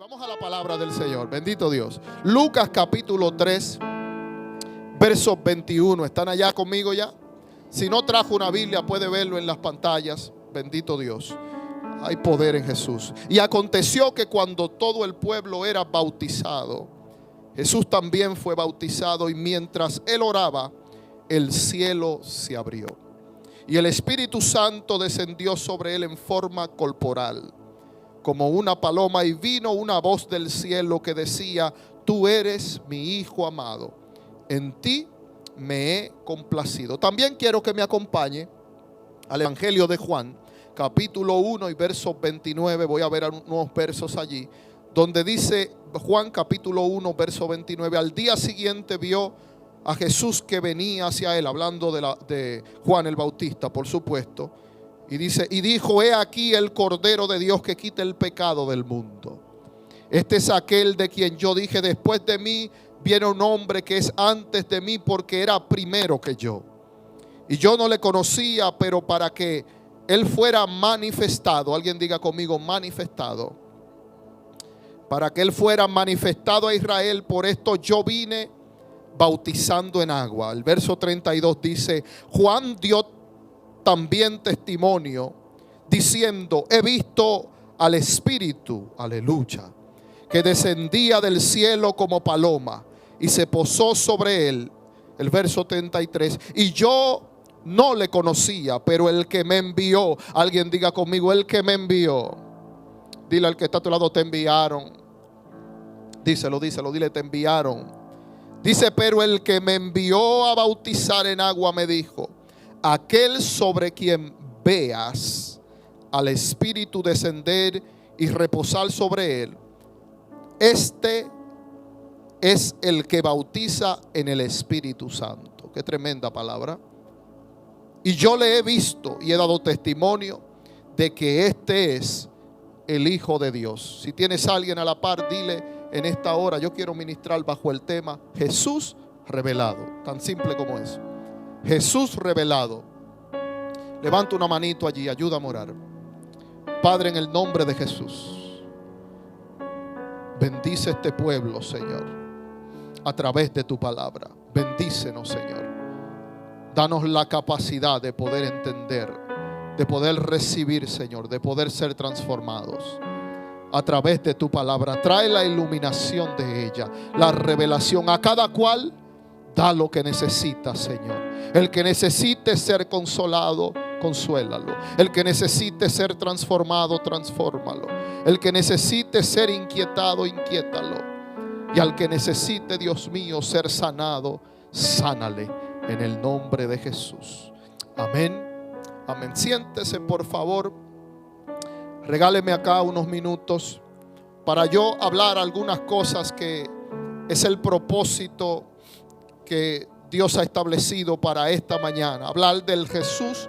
Vamos a la palabra del Señor. Bendito Dios. Lucas capítulo 3, versos 21. ¿Están allá conmigo ya? Si no trajo una Biblia, puede verlo en las pantallas. Bendito Dios. Hay poder en Jesús. Y aconteció que cuando todo el pueblo era bautizado, Jesús también fue bautizado, y mientras él oraba, el cielo se abrió y el Espíritu Santo descendió sobre él en forma corporal, como una paloma, y vino una voz del cielo que decía: tú eres mi Hijo amado, en ti me he complacido. También quiero que me acompañe al Evangelio de Juan, capítulo 1 y versos 29. Voy a ver unos versos allí, donde dice Juan capítulo 1, verso 29: al día siguiente vio a Jesús que venía hacia él, hablando de Juan el Bautista, por supuesto. Y dice, y dijo: he aquí el Cordero de Dios que quita el pecado del mundo. Este es aquel de quien yo dije: después de mí viene un hombre que es antes de mí, porque era primero que yo. Y yo no le conocía, pero para que él fuera manifestado, alguien diga conmigo: manifestado. Para que él fuera manifestado a Israel, por esto yo vine bautizando en agua. El verso 32 dice: Juan dio también testimonio, diciendo: he visto al Espíritu, aleluya, que descendía del cielo como paloma y se posó sobre él. El verso 33: y yo no le conocía, pero el que me envió, alguien diga conmigo: el que me envió. Dile al que está a tu lado: te enviaron. Díselo, dile: te enviaron. Dice: pero el que me envió a bautizar en agua me dijo: aquel sobre quien veas al Espíritu descender y reposar sobre él, este es el que bautiza en el Espíritu Santo. Qué tremenda palabra. Y yo le he visto y he dado testimonio de que este es el Hijo de Dios. Si tienes a alguien a la par, dile: en esta hora yo quiero ministrar bajo el tema Jesús revelado. Tan simple como eso. Jesús revelado. Levanta una manito allí, ayúdame a orar. Padre, en el nombre de Jesús, bendice este pueblo, Señor, a través de tu palabra. Bendícenos, Señor. Danos la capacidad de poder entender, de poder recibir, Señor, de poder ser transformados a través de tu palabra. Trae la iluminación de ella, la revelación. A cada cual da lo que necesita, Señor. El que necesite ser consolado, consuélalo. El que necesite ser transformado, transfórmalo. El que necesite ser inquietado, inquiétalo. Y al que necesite, Dios mío, ser sanado, sánale en el nombre de Jesús. Amén. Amén. Siéntese, por favor. Regáleme acá unos minutos para yo hablar algunas cosas que es el propósito que Dios ha establecido para esta mañana. Hablar del Jesús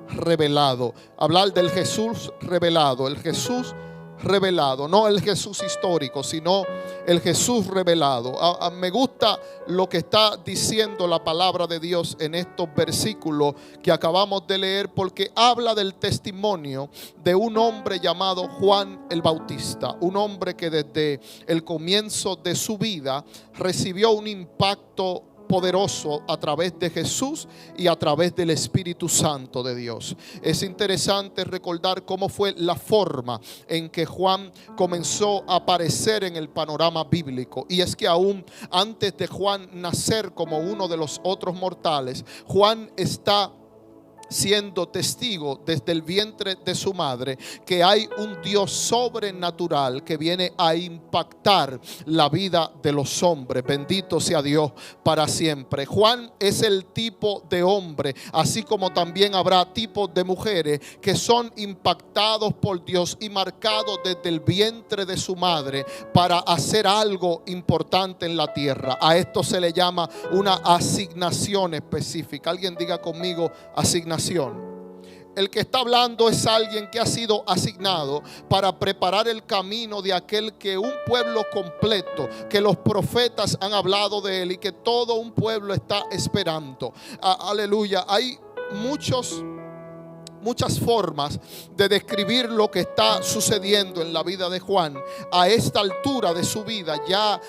revelado. Hablar del Jesús revelado. El Jesús revelado. No el Jesús histórico, sino el Jesús revelado. Me gusta lo que está diciendo la palabra de Dios en estos versículos que acabamos de leer, porque habla del testimonio de un hombre llamado Juan el Bautista. Un hombre que desde el comienzo de su vida recibió un impacto poderoso a través de Jesús y a través del Espíritu Santo de Dios. Es interesante recordar cómo fue la forma en que Juan comenzó a aparecer en el panorama bíblico. Y es que aún antes de Juan nacer como uno de los otros mortales, Juan está siendo testigo desde el vientre de su madre que hay un Dios sobrenatural que viene a impactar la vida de los hombres. Bendito sea Dios para siempre. Juan es el tipo de hombre, así como también habrá tipos de mujeres que son impactados por Dios y marcados desde el vientre de su madre para hacer algo importante en la tierra. A esto se le llama una asignación específica. Alguien diga conmigo: asignación. El que está hablando es alguien que ha sido asignado para preparar el camino de aquel que un pueblo completo, que los profetas han hablado de él y que todo un pueblo está esperando. Aleluya. Hay muchos muchas formas de describir lo que está sucediendo en la vida de Juan a esta altura de su vida, ya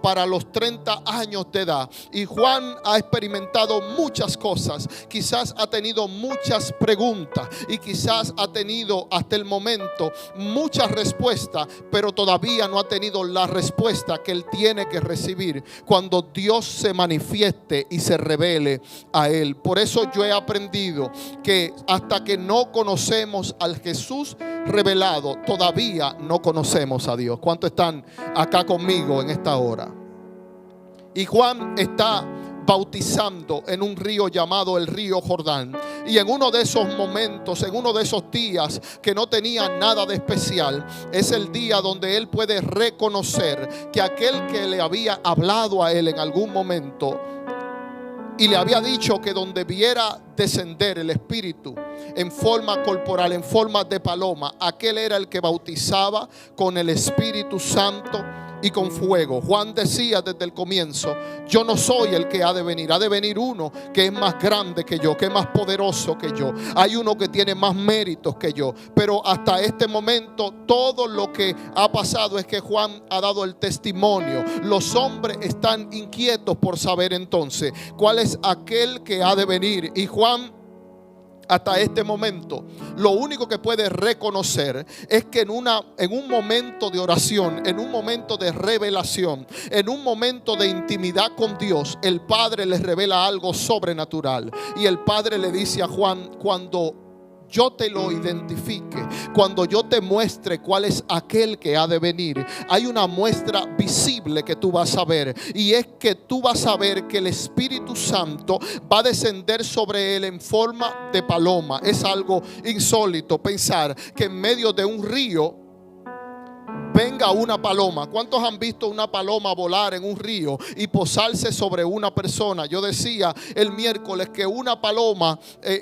para los 30 años de edad. Y Juan ha experimentado muchas cosas, quizás ha tenido muchas preguntas y quizás ha tenido hasta el momento muchas respuestas, pero todavía no ha tenido la respuesta que él tiene que recibir cuando Dios se manifieste y se revele a él. Por eso yo he aprendido que hasta que no conocemos al Jesús revelado, todavía no conocemos a Dios. ¿Cuántos están acá conmigo en esta hora? Y Juan está bautizando en un río llamado el río Jordán. Y en uno de esos momentos, en uno de esos días que no tenía nada de especial, es el día donde él puede reconocer que aquel que le había hablado a él en algún momento y le había dicho que donde viera descender el Espíritu en forma corporal, en forma de paloma, aquel era el que bautizaba con el Espíritu Santo y con fuego. Juan decía desde el comienzo: yo no soy el que ha de venir uno que es más grande que yo, que es más poderoso que yo. Hay uno que tiene más méritos que yo. Pero hasta este momento todo lo que ha pasado es que Juan ha dado el testimonio. Los hombres están inquietos por saber entonces cuál es aquel que ha de venir. Y Juan, hasta este momento, lo único que puede reconocer es que en un momento de oración, en un momento de revelación, en un momento de intimidad con Dios, el Padre le revela algo sobrenatural. Y el Padre le dice a Juan: cuando yo te lo identifique, cuando yo te muestre cuál es aquel que ha de venir, hay una muestra visible que tú vas a ver, y es que tú vas a ver que el Espíritu Santo va a descender sobre él en forma de paloma. Es algo insólito pensar que en medio de un río venga una paloma. ¿Cuántos han visto una paloma volar en un río y posarse sobre una persona? Yo decía el miércoles que una paloma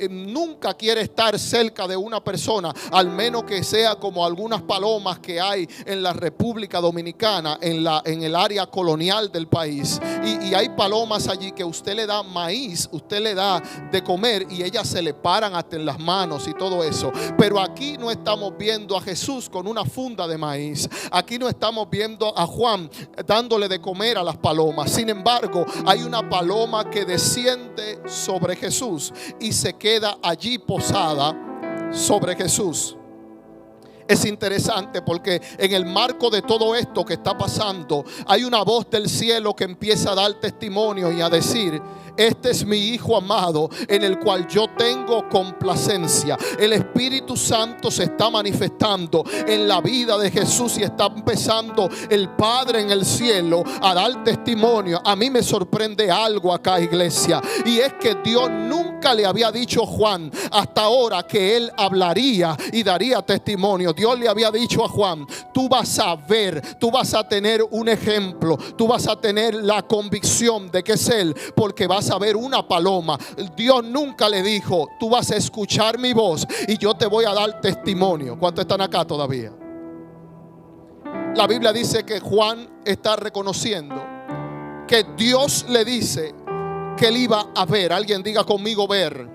nunca quiere estar cerca de una persona, al menos que sea como algunas palomas que hay en la República Dominicana, en el área colonial del país. Y hay palomas allí que usted le da maíz, usted le da de comer y ellas se le paran hasta en las manos y todo eso. Pero aquí no estamos viendo a Jesús con una funda de maíz. Aquí no estamos viendo a Juan dándole de comer a las palomas. Sin embargo, hay una paloma que desciende sobre Jesús y se queda allí posada sobre Jesús. Es interesante porque en el marco de todo esto que está pasando, hay una voz del cielo que empieza a dar testimonio y a decir: este es mi Hijo amado, en el cual yo tengo complacencia. El Espíritu Santo se está manifestando en la vida de Jesús y está empezando el Padre en el cielo a dar testimonio. A mí me sorprende algo acá, iglesia, y es que Dios nunca le había dicho a Juan hasta ahora que él hablaría y daría testimonio. Dios le había dicho a Juan: tú vas a ver, tú vas a tener un ejemplo, tú vas a tener la convicción de que es él, porque vas a ver una paloma. Dios nunca le dijo: tú vas a escuchar mi voz y yo te voy a dar testimonio. ¿Cuántos están acá todavía? La Biblia dice que Juan está reconociendo que Dios le dice que él iba a ver. Alguien diga conmigo: ver.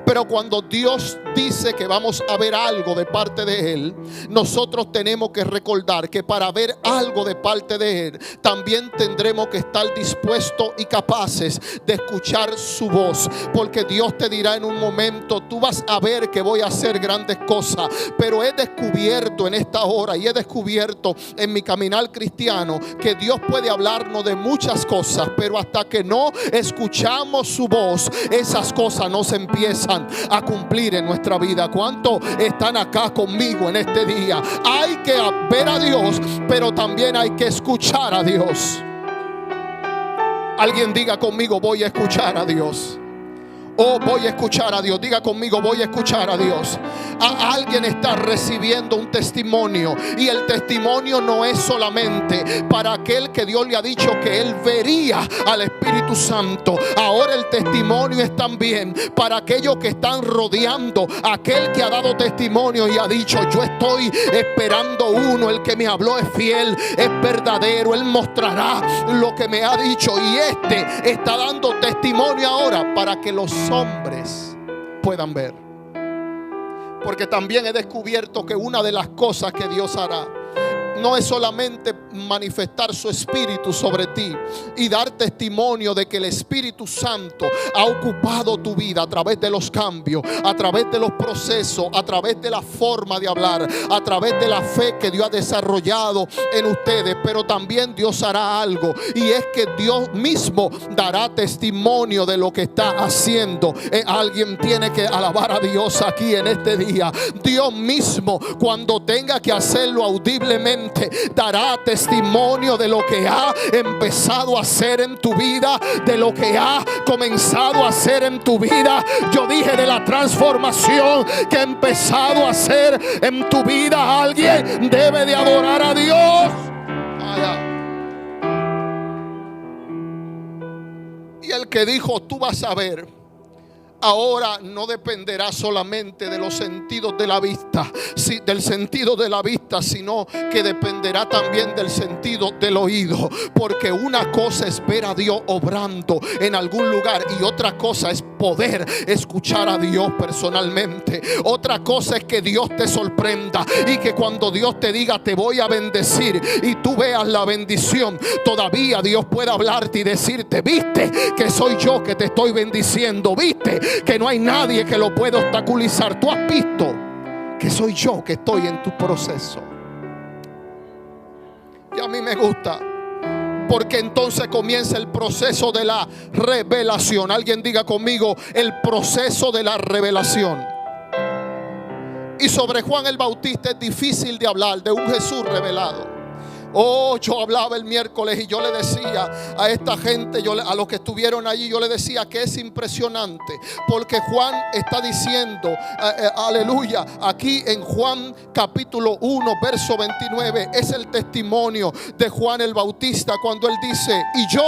Pero cuando Dios dice que vamos a ver algo de parte de Él, nosotros tenemos que recordar que para ver algo de parte de Él, también tendremos que estar dispuestos y capaces de escuchar su voz. Porque Dios te dirá en un momento: tú vas a ver que voy a hacer grandes cosas. Pero he descubierto en esta hora, y he descubierto en mi caminar cristiano, que Dios puede hablarnos de muchas cosas, pero hasta que no escuchamos su voz, esas cosas no se empiezan a cumplir en nuestra vida. ¿Cuántos están acá conmigo en este día? Hay que ver a Dios, pero también hay que escuchar a Dios. Alguien diga conmigo: voy a escuchar a Dios. Oh, voy a escuchar a Dios. Diga conmigo: voy a escuchar a Dios. Alguien está recibiendo un testimonio, y el testimonio no es solamente para aquel que Dios le ha dicho que él vería al Espíritu Santo. Ahora el testimonio es también para aquellos que están rodeando a aquel que ha dado testimonio y ha dicho: yo estoy esperando uno, el que me habló es fiel, es verdadero, él mostrará lo que me ha dicho. Y este está dando testimonio ahora para que los hombres puedan ver. Porque también he descubierto que una de las cosas que Dios hará no es solamente manifestar su espíritu sobre ti y dar testimonio de que el Espíritu Santo ha ocupado tu vida a través de los cambios, a través de los procesos, a través de la forma de hablar, a través de la fe que Dios ha desarrollado en ustedes. Pero también Dios hará algo, y es que Dios mismo dará testimonio de lo que está haciendo. Alguien tiene que alabar a Dios aquí en este día. Dios mismo, cuando tenga que hacerlo audiblemente, dará testimonio de lo que ha empezado a hacer en tu vida, de lo que ha comenzado a hacer en tu vida. Yo dije de la transformación que ha empezado a hacer en tu vida. Alguien debe de adorar a Dios. Y el que dijo tú vas a ver, ahora no dependerá solamente de los sentidos de la vista, del sentido de la vista, sino que dependerá también del sentido del oído. Porque una cosa es ver a Dios obrando en algún lugar, y otra cosa es poder escuchar a Dios personalmente. Otra cosa es que Dios te sorprenda y que cuando Dios te diga te voy a bendecir y tú veas la bendición, todavía Dios puede hablarte y decirte: viste que soy yo que te estoy bendiciendo, viste que no hay nadie que lo pueda obstaculizar, tú has visto que soy yo que estoy en tu proceso. Y a mí me gusta, porque entonces comienza el proceso de la revelación. Alguien diga conmigo: el proceso de la revelación. Y sobre Juan el Bautista es difícil de hablar, de un Jesús revelado. Oh, yo hablaba el miércoles y yo le decía a esta gente, a los que estuvieron allí, yo le decía que es impresionante, porque Juan está diciendo, aleluya, aquí en Juan capítulo 1 verso 29, es el testimonio de Juan el Bautista cuando él dice: y yo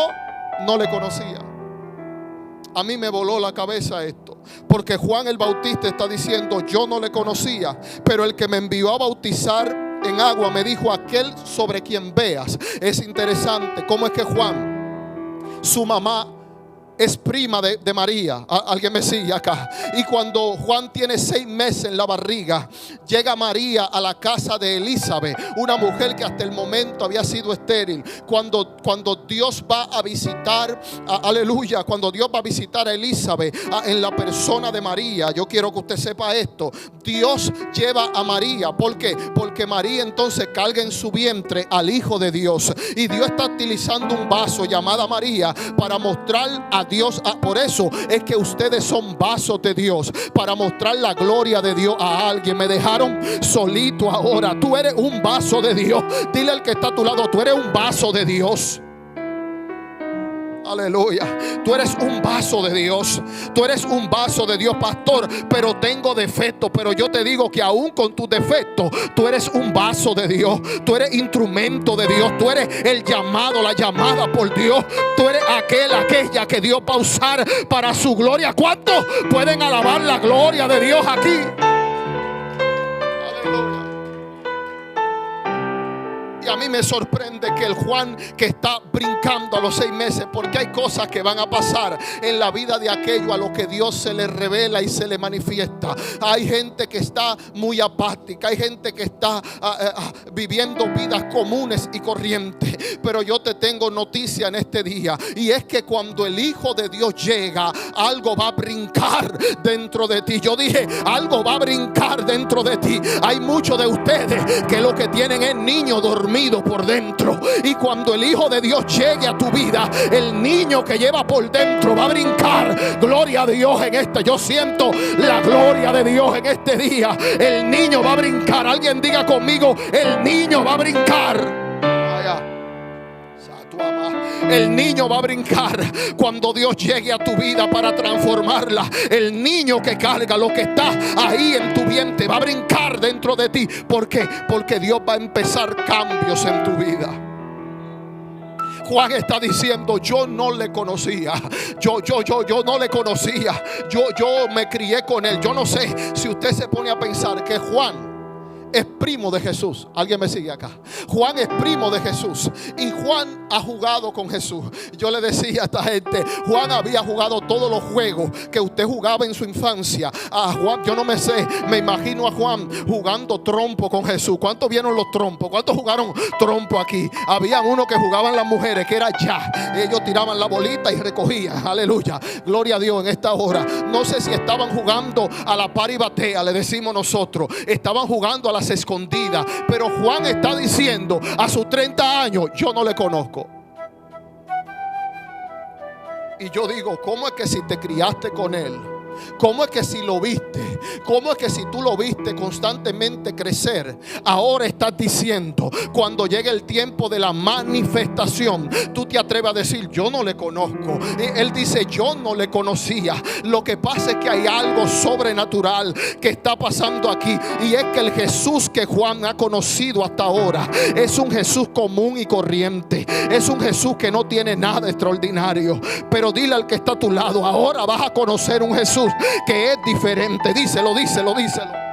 no le conocía. A mí me voló la cabeza esto, porque Juan el Bautista está diciendo: yo no le conocía, pero el que me envió a bautizar en agua me dijo: aquel sobre quien veas. Es interesante cómo es que Juan, su mamá es prima de María. Alguien me sigue acá. Y cuando Juan tiene 6 meses en la barriga, llega María a la casa de Elizabeth, una mujer que hasta el momento había sido estéril. Cuando Dios va a visitar, aleluya, cuando Dios va a visitar a Elizabeth en la persona de María, yo quiero que usted sepa esto: Dios lleva a María. ¿Por qué? Porque María entonces carga en su vientre al Hijo de Dios, y Dios está utilizando un vaso llamada María para mostrar a Dios. Por eso es que ustedes son vasos de Dios, para mostrar la gloria de Dios a alguien. Me dejaron solito ahora. Tú eres un vaso de Dios. Dile al que está a tu lado: tú eres un vaso de Dios. Aleluya. Tú eres un vaso de Dios. Tú eres un vaso de Dios, pastor, pero tengo defectos. Pero yo te digo que aún con tus defectos, tú eres un vaso de Dios. Tú eres instrumento de Dios. Tú eres el llamado, la llamada por Dios. Tú eres aquella que Dios va a usar para su gloria. ¿Cuántos pueden alabar la gloria de Dios aquí? Aleluya. Y a mí me sorprende que el Juan que está brincando a los 6 meses, porque hay cosas que van a pasar en la vida de aquello a lo que Dios se le revela y se le manifiesta. Hay gente que está muy apática, hay gente que está viviendo vidas comunes y corrientes. Pero yo te tengo noticia en este día, y es que cuando el Hijo de Dios llega, algo va a brincar dentro de ti. Yo dije, algo va a brincar dentro de ti. Hay muchos de ustedes que lo que tienen es niño dormido por dentro, y cuando el Hijo de Dios llegue a tu vida, el niño que lleva por dentro va a brincar. Gloria a Dios en este. Yo siento la gloria de Dios en este día. El niño va a brincar. Alguien diga conmigo: el niño va a brincar. El niño va a brincar cuando Dios llegue a tu vida para transformarla. El niño que carga lo que está ahí en tu vientre va a brincar dentro de ti. ¿Por qué? Porque Dios va a empezar cambios en tu vida. Juan está diciendo: yo no le conocía. Yo no le conocía. Yo me crié con él. Yo no sé si usted se pone a pensar que Juan es primo de Jesús. ¿Alguien me sigue acá? Juan es primo de Jesús y Juan ha jugado con Jesús. Yo le decía a esta gente, Juan había jugado todos los juegos que usted jugaba en su infancia. A Juan, yo no me sé, me imagino a Juan jugando trompo con Jesús. ¿Cuántos vieron los trompos? ¿Cuántos jugaron trompo aquí? Había uno que jugaban las mujeres, que era ya. Ellos tiraban la bolita y recogían. Aleluya, gloria a Dios en esta hora. No sé si estaban jugando a la paribatea, le decimos nosotros. Estaban jugando a las escondidas. Pero Juan está diciendo a sus 30 años, yo no le conozco. Y yo digo, ¿cómo es que si te criaste con él? ¿Cómo es que si lo viste? ¿Cómo es que si tú lo viste constantemente crecer, ahora estás diciendo, cuando llegue el tiempo de la manifestación, tú te atreves a decir, yo no le conozco? Él dice, yo no le conocía. Lo que pasa es que hay algo sobrenatural que está pasando aquí, y es que el Jesús que Juan ha conocido hasta ahora es un Jesús común y corriente. Es un Jesús que no tiene nada extraordinario. Pero dile al que está a tu lado, ahora vas a conocer un Jesús que es diferente. Díselo, díselo, díselo.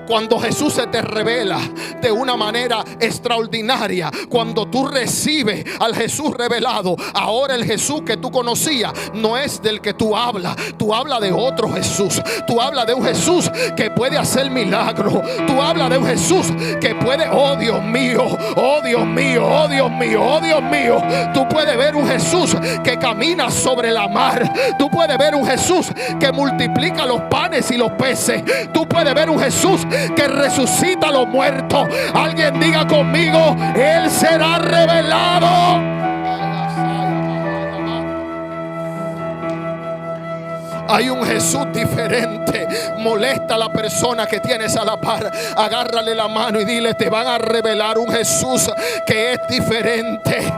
Cuando Jesús se te revela de una manera extraordinaria, cuando tú recibes al Jesús revelado, ahora el Jesús que tú conocías no es del que tú hablas. Tú hablas de otro Jesús. Tú hablas de un Jesús que puede hacer milagros. Tú hablas de un Jesús que puede, oh Dios mío, oh Dios mío, oh Dios mío, oh Dios mío. Tú puedes ver un Jesús que camina sobre la mar. Tú puedes ver un Jesús que multiplica los panes y los peces. Tú puedes ver un Jesús que resucita a los muertos. Alguien diga conmigo, Él será revelado. Hay un Jesús diferente. Molesta a la persona que tienes a la par. Agárrale la mano y dile, te van a revelar un Jesús que es diferente.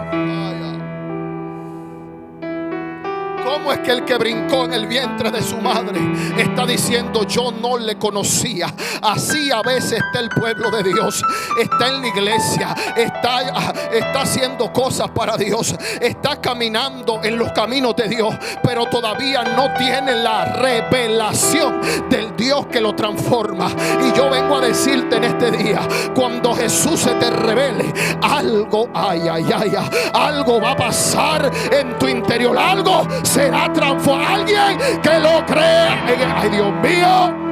¿Cómo es que el que brincó en el vientre de su madre está diciendo, yo no le conocía? Así a veces está el pueblo de Dios. Está en la iglesia, está haciendo cosas para Dios, está caminando en los caminos de Dios, pero todavía no tiene la revelación del Dios que lo transforma. Y yo vengo a decirte en este día, cuando Jesús se te revele, algo, algo va a pasar en tu interior. Algo será transformado. Alguien que lo crea. Ay, Dios mío.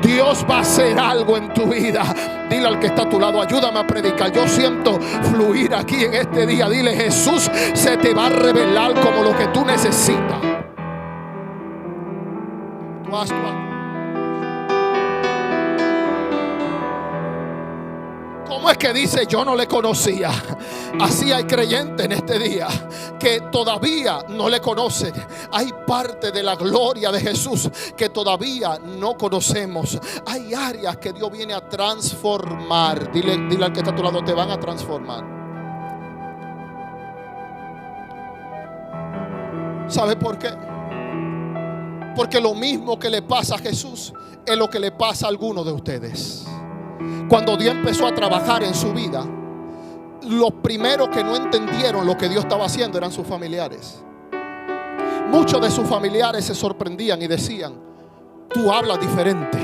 Dios va a hacer algo en tu vida. Dile al que está a tu lado, ayúdame a predicar. Yo siento fluir aquí en este día. Dile, Jesús se te va a revelar como lo que tú necesitas. ¿Cómo es que dice yo no le conocía? Así hay creyentes en este día que todavía no le conocen. Hay parte de la gloria de Jesús que todavía no conocemos. Hay áreas que Dios viene a transformar. Dile al que está a tu lado, te van a transformar. ¿Sabe por qué? Porque lo mismo que le pasa a Jesús es lo que le pasa a algunos de ustedes. Cuando Dios empezó a trabajar en su vida, los primeros que no entendieron lo que Dios estaba haciendo eran sus familiares. Muchos de sus familiares se sorprendían y decían, tú hablas diferente,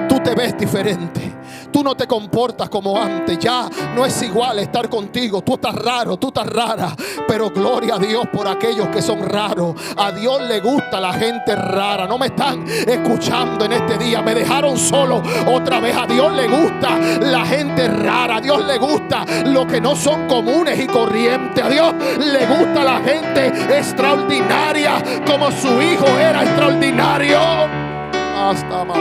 tú te ves diferente, tú no te comportas como antes, ya no es igual estar contigo, tú estás raro, tú estás rara. Pero gloria a Dios por aquellos que son raros. A Dios le gusta la gente rara. No me están escuchando en este día, me dejaron solo otra vez. A Dios le gusta la gente rara. A Dios le gusta los que no son comunes y corrientes. A Dios le gusta la gente extraordinaria, como su hijo era extraordinario. Hasta más.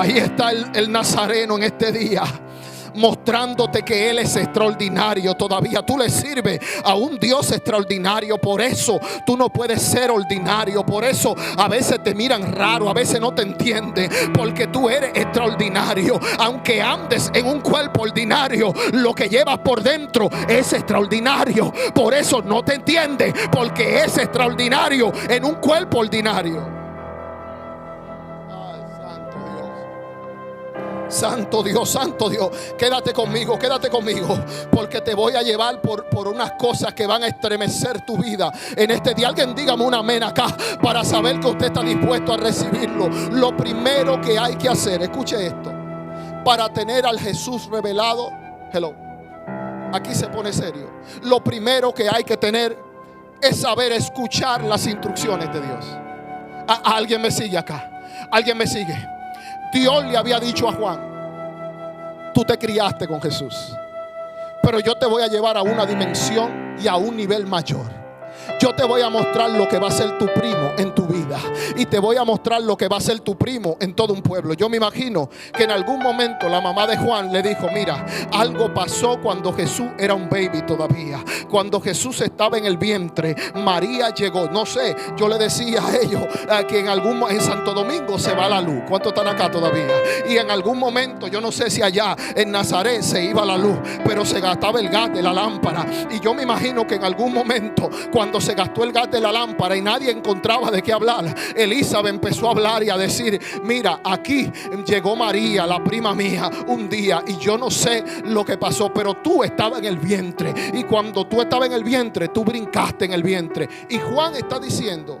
Ahí está el Nazareno en este día, mostrándote que Él es extraordinario. Todavía tú le sirves a un Dios extraordinario. Por eso tú no puedes ser ordinario. Por eso a veces te miran raro, a veces no te entienden, porque tú eres extraordinario. Aunque andes en un cuerpo ordinario, lo que llevas por dentro es extraordinario. Por eso no te entiende, porque es extraordinario en un cuerpo ordinario. Santo Dios, Santo Dios. Quédate conmigo, porque te voy a llevar por unas cosas que van a estremecer tu vida en este día. Alguien dígame un amén acá para saber que usted está dispuesto a recibirlo. Lo primero que hay que hacer, escuche esto, para tener al Jesús revelado, aquí se pone serio. Lo primero que hay que tener es saber escuchar las instrucciones de Dios. Alguien me sigue acá, alguien me sigue. Dios le había dicho a Juan: tú te criaste con Jesús, pero yo te voy a llevar a una dimensión y a un nivel mayor. Yo te voy a mostrar lo que va a ser tu primo en tu vida, y te voy a mostrar lo que va a ser tu primo en todo un pueblo. Yo me imagino que en algún momento la mamá de Juan le dijo: mira, algo pasó cuando Jesús era un baby todavía. Cuando Jesús estaba en el vientre, María llegó. No sé, yo le decía a ellos que en Santo Domingo se va la luz. ¿Cuántos están acá todavía? Y en algún momento, yo no sé si allá en Nazaret se iba la luz, pero se gastaba el gas de la lámpara. Y yo me imagino que en algún momento, cuando se gastó el gas de la lámpara y nadie encontraba de qué hablar, Elizabeth empezó a hablar y a decir: mira, aquí llegó María, la prima mía, un día, y yo no sé lo que pasó, pero tú estabas en el vientre, y cuando tú estabas en el vientre, tú brincaste en el vientre. Y Juan está diciendo,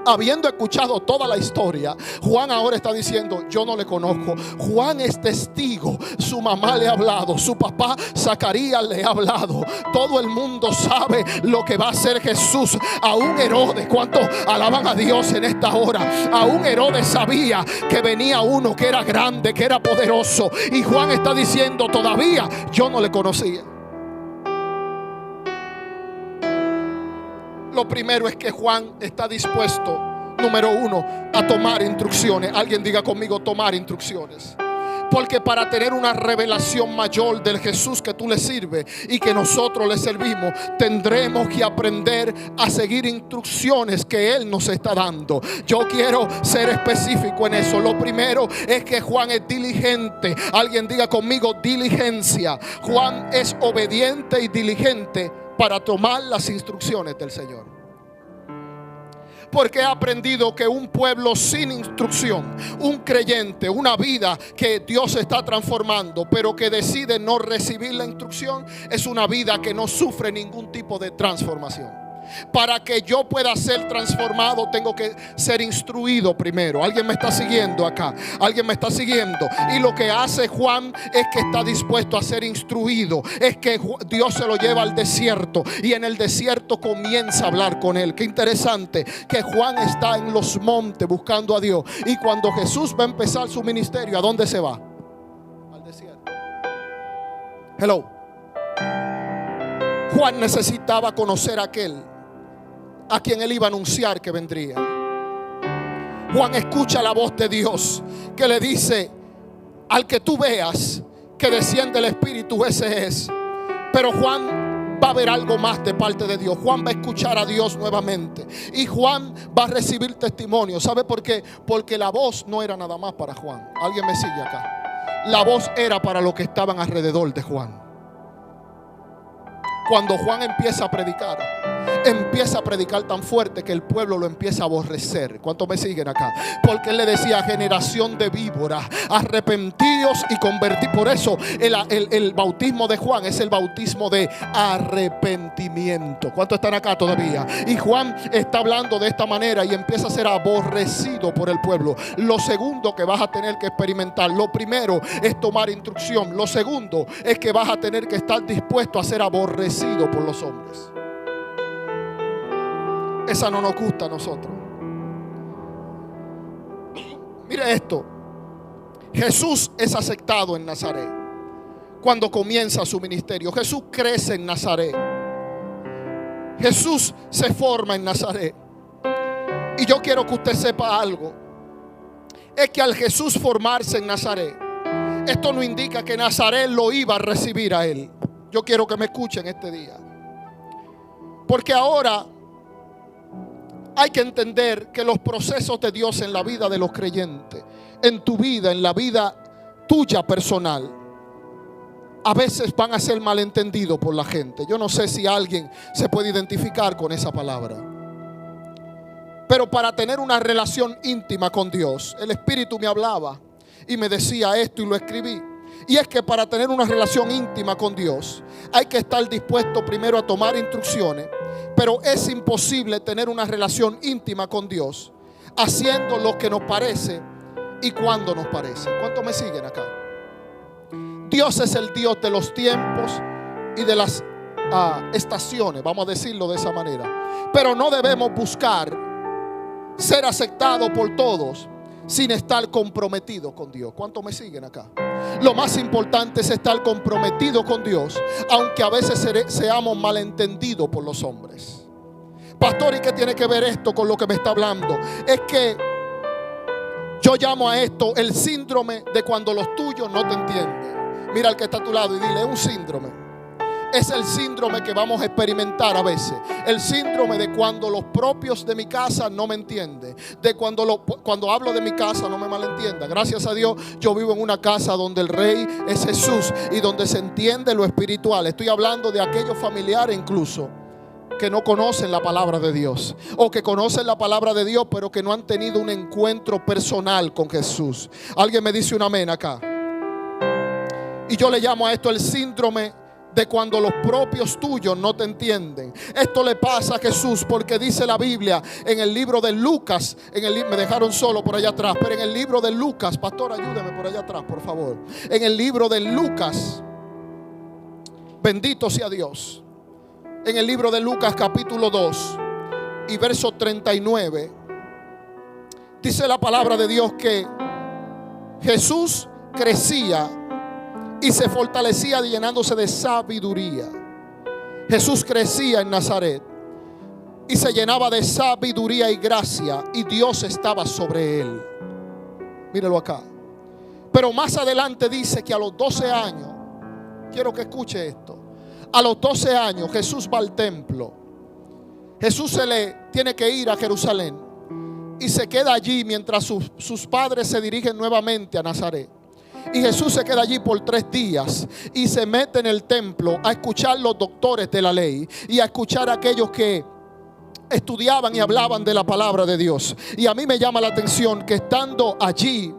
habiendo escuchado toda la historia, Juan ahora está diciendo: yo no le conozco. Juan es testigo. Su mamá le ha hablado, su papá Zacarías le ha hablado. Todo el mundo sabe lo que va a hacer Jesús. Aún Herodes, ¿cuántos alaban a Dios en esta hora? Aún Herodes sabía que venía uno que era grande, que era poderoso. Y Juan está diciendo: todavía yo no le conocía. Lo primero es que Juan está dispuesto, número uno, a tomar instrucciones. Alguien diga conmigo: tomar instrucciones. Porque para tener una revelación mayor del Jesús que tú le sirves y que nosotros le servimos, tendremos que aprender a seguir instrucciones que Él nos está dando. Yo quiero ser específico en eso. Lo primero es que Juan es diligente. Alguien diga conmigo: diligencia. Juan es obediente y diligente para tomar las instrucciones del Señor. Porque he aprendido que un pueblo sin instrucción, un creyente, una vida que Dios está transformando, pero que decide no recibir la instrucción, es una vida que no sufre ningún tipo de transformación. Para que yo pueda ser transformado, tengo que ser instruido primero. ¿Alguien me está siguiendo acá? ¿Alguien me está siguiendo? Y lo que hace Juan es que está dispuesto a ser instruido. Es que Dios se lo lleva al desierto, y en el desierto comienza a hablar con él. Qué interesante que Juan está en los montes buscando a Dios, y cuando Jesús va a empezar su ministerio, ¿a dónde se va? Al desierto. Juan necesitaba conocer a aquel a quien él iba a anunciar que vendría. Juan escucha la voz de Dios que le dice: al que tú veas que desciende el Espíritu, ese es. Pero Juan va a ver algo más de parte de Dios. Juan va a escuchar a Dios nuevamente, y Juan va a recibir testimonio. ¿Sabe por qué? Porque la voz no era nada más para Juan. ¿Alguien me sigue acá? La voz era para los que estaban alrededor de Juan. Cuando Juan empieza a predicar tan fuerte que el pueblo lo empieza a aborrecer. ¿Cuántos me siguen acá? Porque él le decía: generación de víboras, arrepentíos y convertid. Por eso el bautismo de Juan es el bautismo de arrepentimiento. ¿Cuántos están acá todavía? Y Juan está hablando de esta manera y empieza a ser aborrecido por el pueblo. Lo segundo que vas a tener que experimentar, lo primero es tomar instrucción. Lo segundo es que vas a tener que estar dispuesto a ser aborrecido por los hombres. Esa no nos gusta a nosotros. Mire esto: Jesús es aceptado en Nazaret cuando comienza su ministerio. Jesús crece en Nazaret. Jesús se forma en Nazaret. Y yo quiero que usted sepa algo: es que al Jesús formarse en Nazaret, esto no indica que Nazaret lo iba a recibir a él. Yo quiero que me escuchen este día, porque ahora hay que entender que los procesos de Dios en la vida de los creyentes, en tu vida, en la vida tuya personal, a veces van a ser malentendidos por la gente. Yo no sé si alguien se puede identificar con esa palabra. Pero para tener una relación íntima con Dios, el Espíritu me hablaba y me decía esto y lo escribí. Y es que para tener una relación íntima con Dios hay que estar dispuesto primero a tomar instrucciones. Pero es imposible tener una relación íntima con Dios haciendo lo que nos parece y cuando nos parece. ¿Cuántos me siguen acá? Dios es el Dios de los tiempos y de las estaciones, vamos a decirlo de esa manera. Pero no debemos buscar ser aceptados por todos sin estar comprometidos con Dios. ¿Cuántos me siguen acá? Lo más importante es estar comprometidos con Dios, aunque a veces seamos malentendidos por los hombres. Pastor, ¿y qué tiene que ver esto con lo que me está hablando? Es que yo llamo a esto el síndrome de cuando los tuyos no te entienden. Mira al que está a tu lado y dile, es un síndrome. Es el síndrome que vamos a experimentar a veces. El síndrome de cuando los propios de mi casa no me entienden. De cuando hablo de mi casa no me malentienda. Gracias a Dios yo vivo en una casa donde el rey es Jesús y donde se entiende lo espiritual. Estoy hablando de aquellos familiares incluso que no conocen la palabra de Dios, o que conocen la palabra de Dios pero que no han tenido un encuentro personal con Jesús. Alguien me dice un amén acá. Y yo le llamo a esto el síndrome de cuando los propios tuyos no te entienden. Esto le pasa a Jesús porque dice la Biblia en el libro de Lucas, me dejaron solo por allá atrás, pero en el libro de Lucas, pastor, ayúdeme por allá atrás, por favor. En el libro de Lucas, bendito sea Dios. En el libro de Lucas capítulo 2 y verso 39, dice la palabra de Dios que Jesús crecía y se fortalecía llenándose de sabiduría. Jesús crecía en Nazaret y se llenaba de sabiduría y gracia, y Dios estaba sobre él. Míralo acá. Pero más adelante dice que a los 12 años, quiero que escuche esto, a los 12 años Jesús va al templo. Jesús se le tiene que ir a Jerusalén y se queda allí mientras sus padres se dirigen nuevamente a Nazaret. Y Jesús se queda allí por 3 días y se mete en el templo a escuchar los doctores de la ley y a escuchar a aquellos que estudiaban y hablaban de la palabra de Dios. Y a mí me llama la atención que estando allí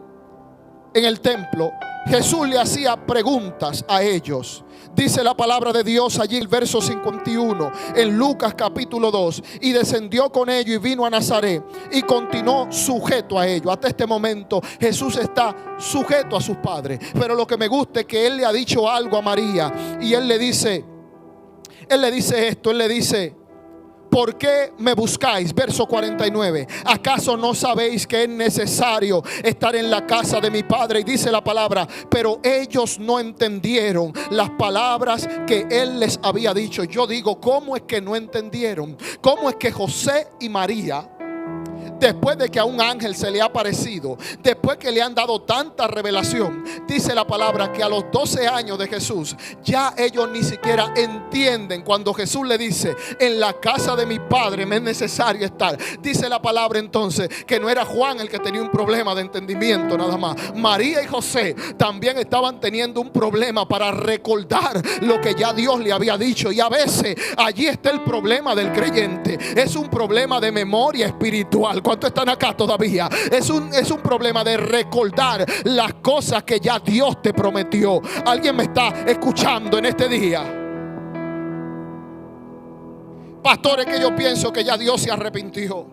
en el templo, Jesús le hacía preguntas a ellos. Dice la palabra de Dios allí el verso 51 en Lucas capítulo 2: y descendió con ellos y vino a Nazaret y continuó sujeto a ellos. Hasta este momento Jesús está sujeto a sus padres, pero lo que me gusta es que él le ha dicho algo a María y él le dice esto, él le dice: ¿por qué me buscáis? Verso 49. ¿Acaso no sabéis que es necesario estar en la casa de mi padre? Y dice la palabra: pero ellos no entendieron las palabras que él les había dicho. Yo digo, ¿cómo es que no entendieron? ¿Cómo es que José y María, después de que a un ángel se le ha aparecido, después que le han dado tanta revelación, dice la palabra que a los 12 años de Jesús ya ellos ni siquiera entienden cuando Jesús le dice: en la casa de mi padre me es necesario estar? Dice la palabra entonces que no era Juan el que tenía un problema de entendimiento nada más. María y José también estaban teniendo un problema para recordar lo que ya Dios le había dicho. Y a veces allí está el problema del creyente. Es un problema de memoria espiritual. ¿Cuántos están acá todavía? Es un problema de recordar las cosas que ya Dios te prometió. ¿Alguien me está escuchando en este día? Pastores, que yo pienso que ya Dios se arrepintió.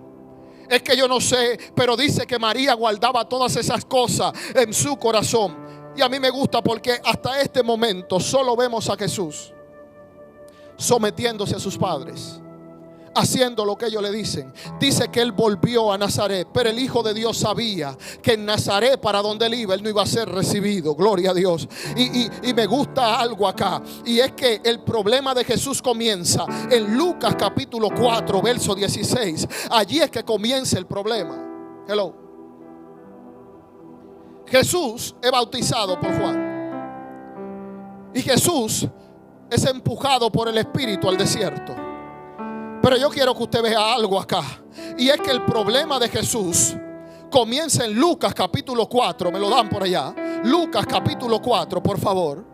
Es que yo no sé, pero dice que María guardaba todas esas cosas en su corazón. Y a mí me gusta porque hasta este momento solo vemos a Jesús sometiéndose a sus padres, haciendo lo que ellos le dicen. Dice que él volvió a Nazaret, pero el Hijo de Dios sabía que en Nazaret, para donde él iba, él no iba a ser recibido. Gloria a Dios. Y me gusta algo acá, y es que el problema de Jesús comienza en Lucas capítulo 4 verso 16. Allí es que comienza el problema. Hello. Jesús es bautizado por Juan y Jesús es empujado por el Espíritu al desierto. Pero yo quiero que usted vea algo acá, y es que el problema de Jesús comienza en Lucas capítulo 4. Me lo dan por allá. Lucas capítulo 4, por favor.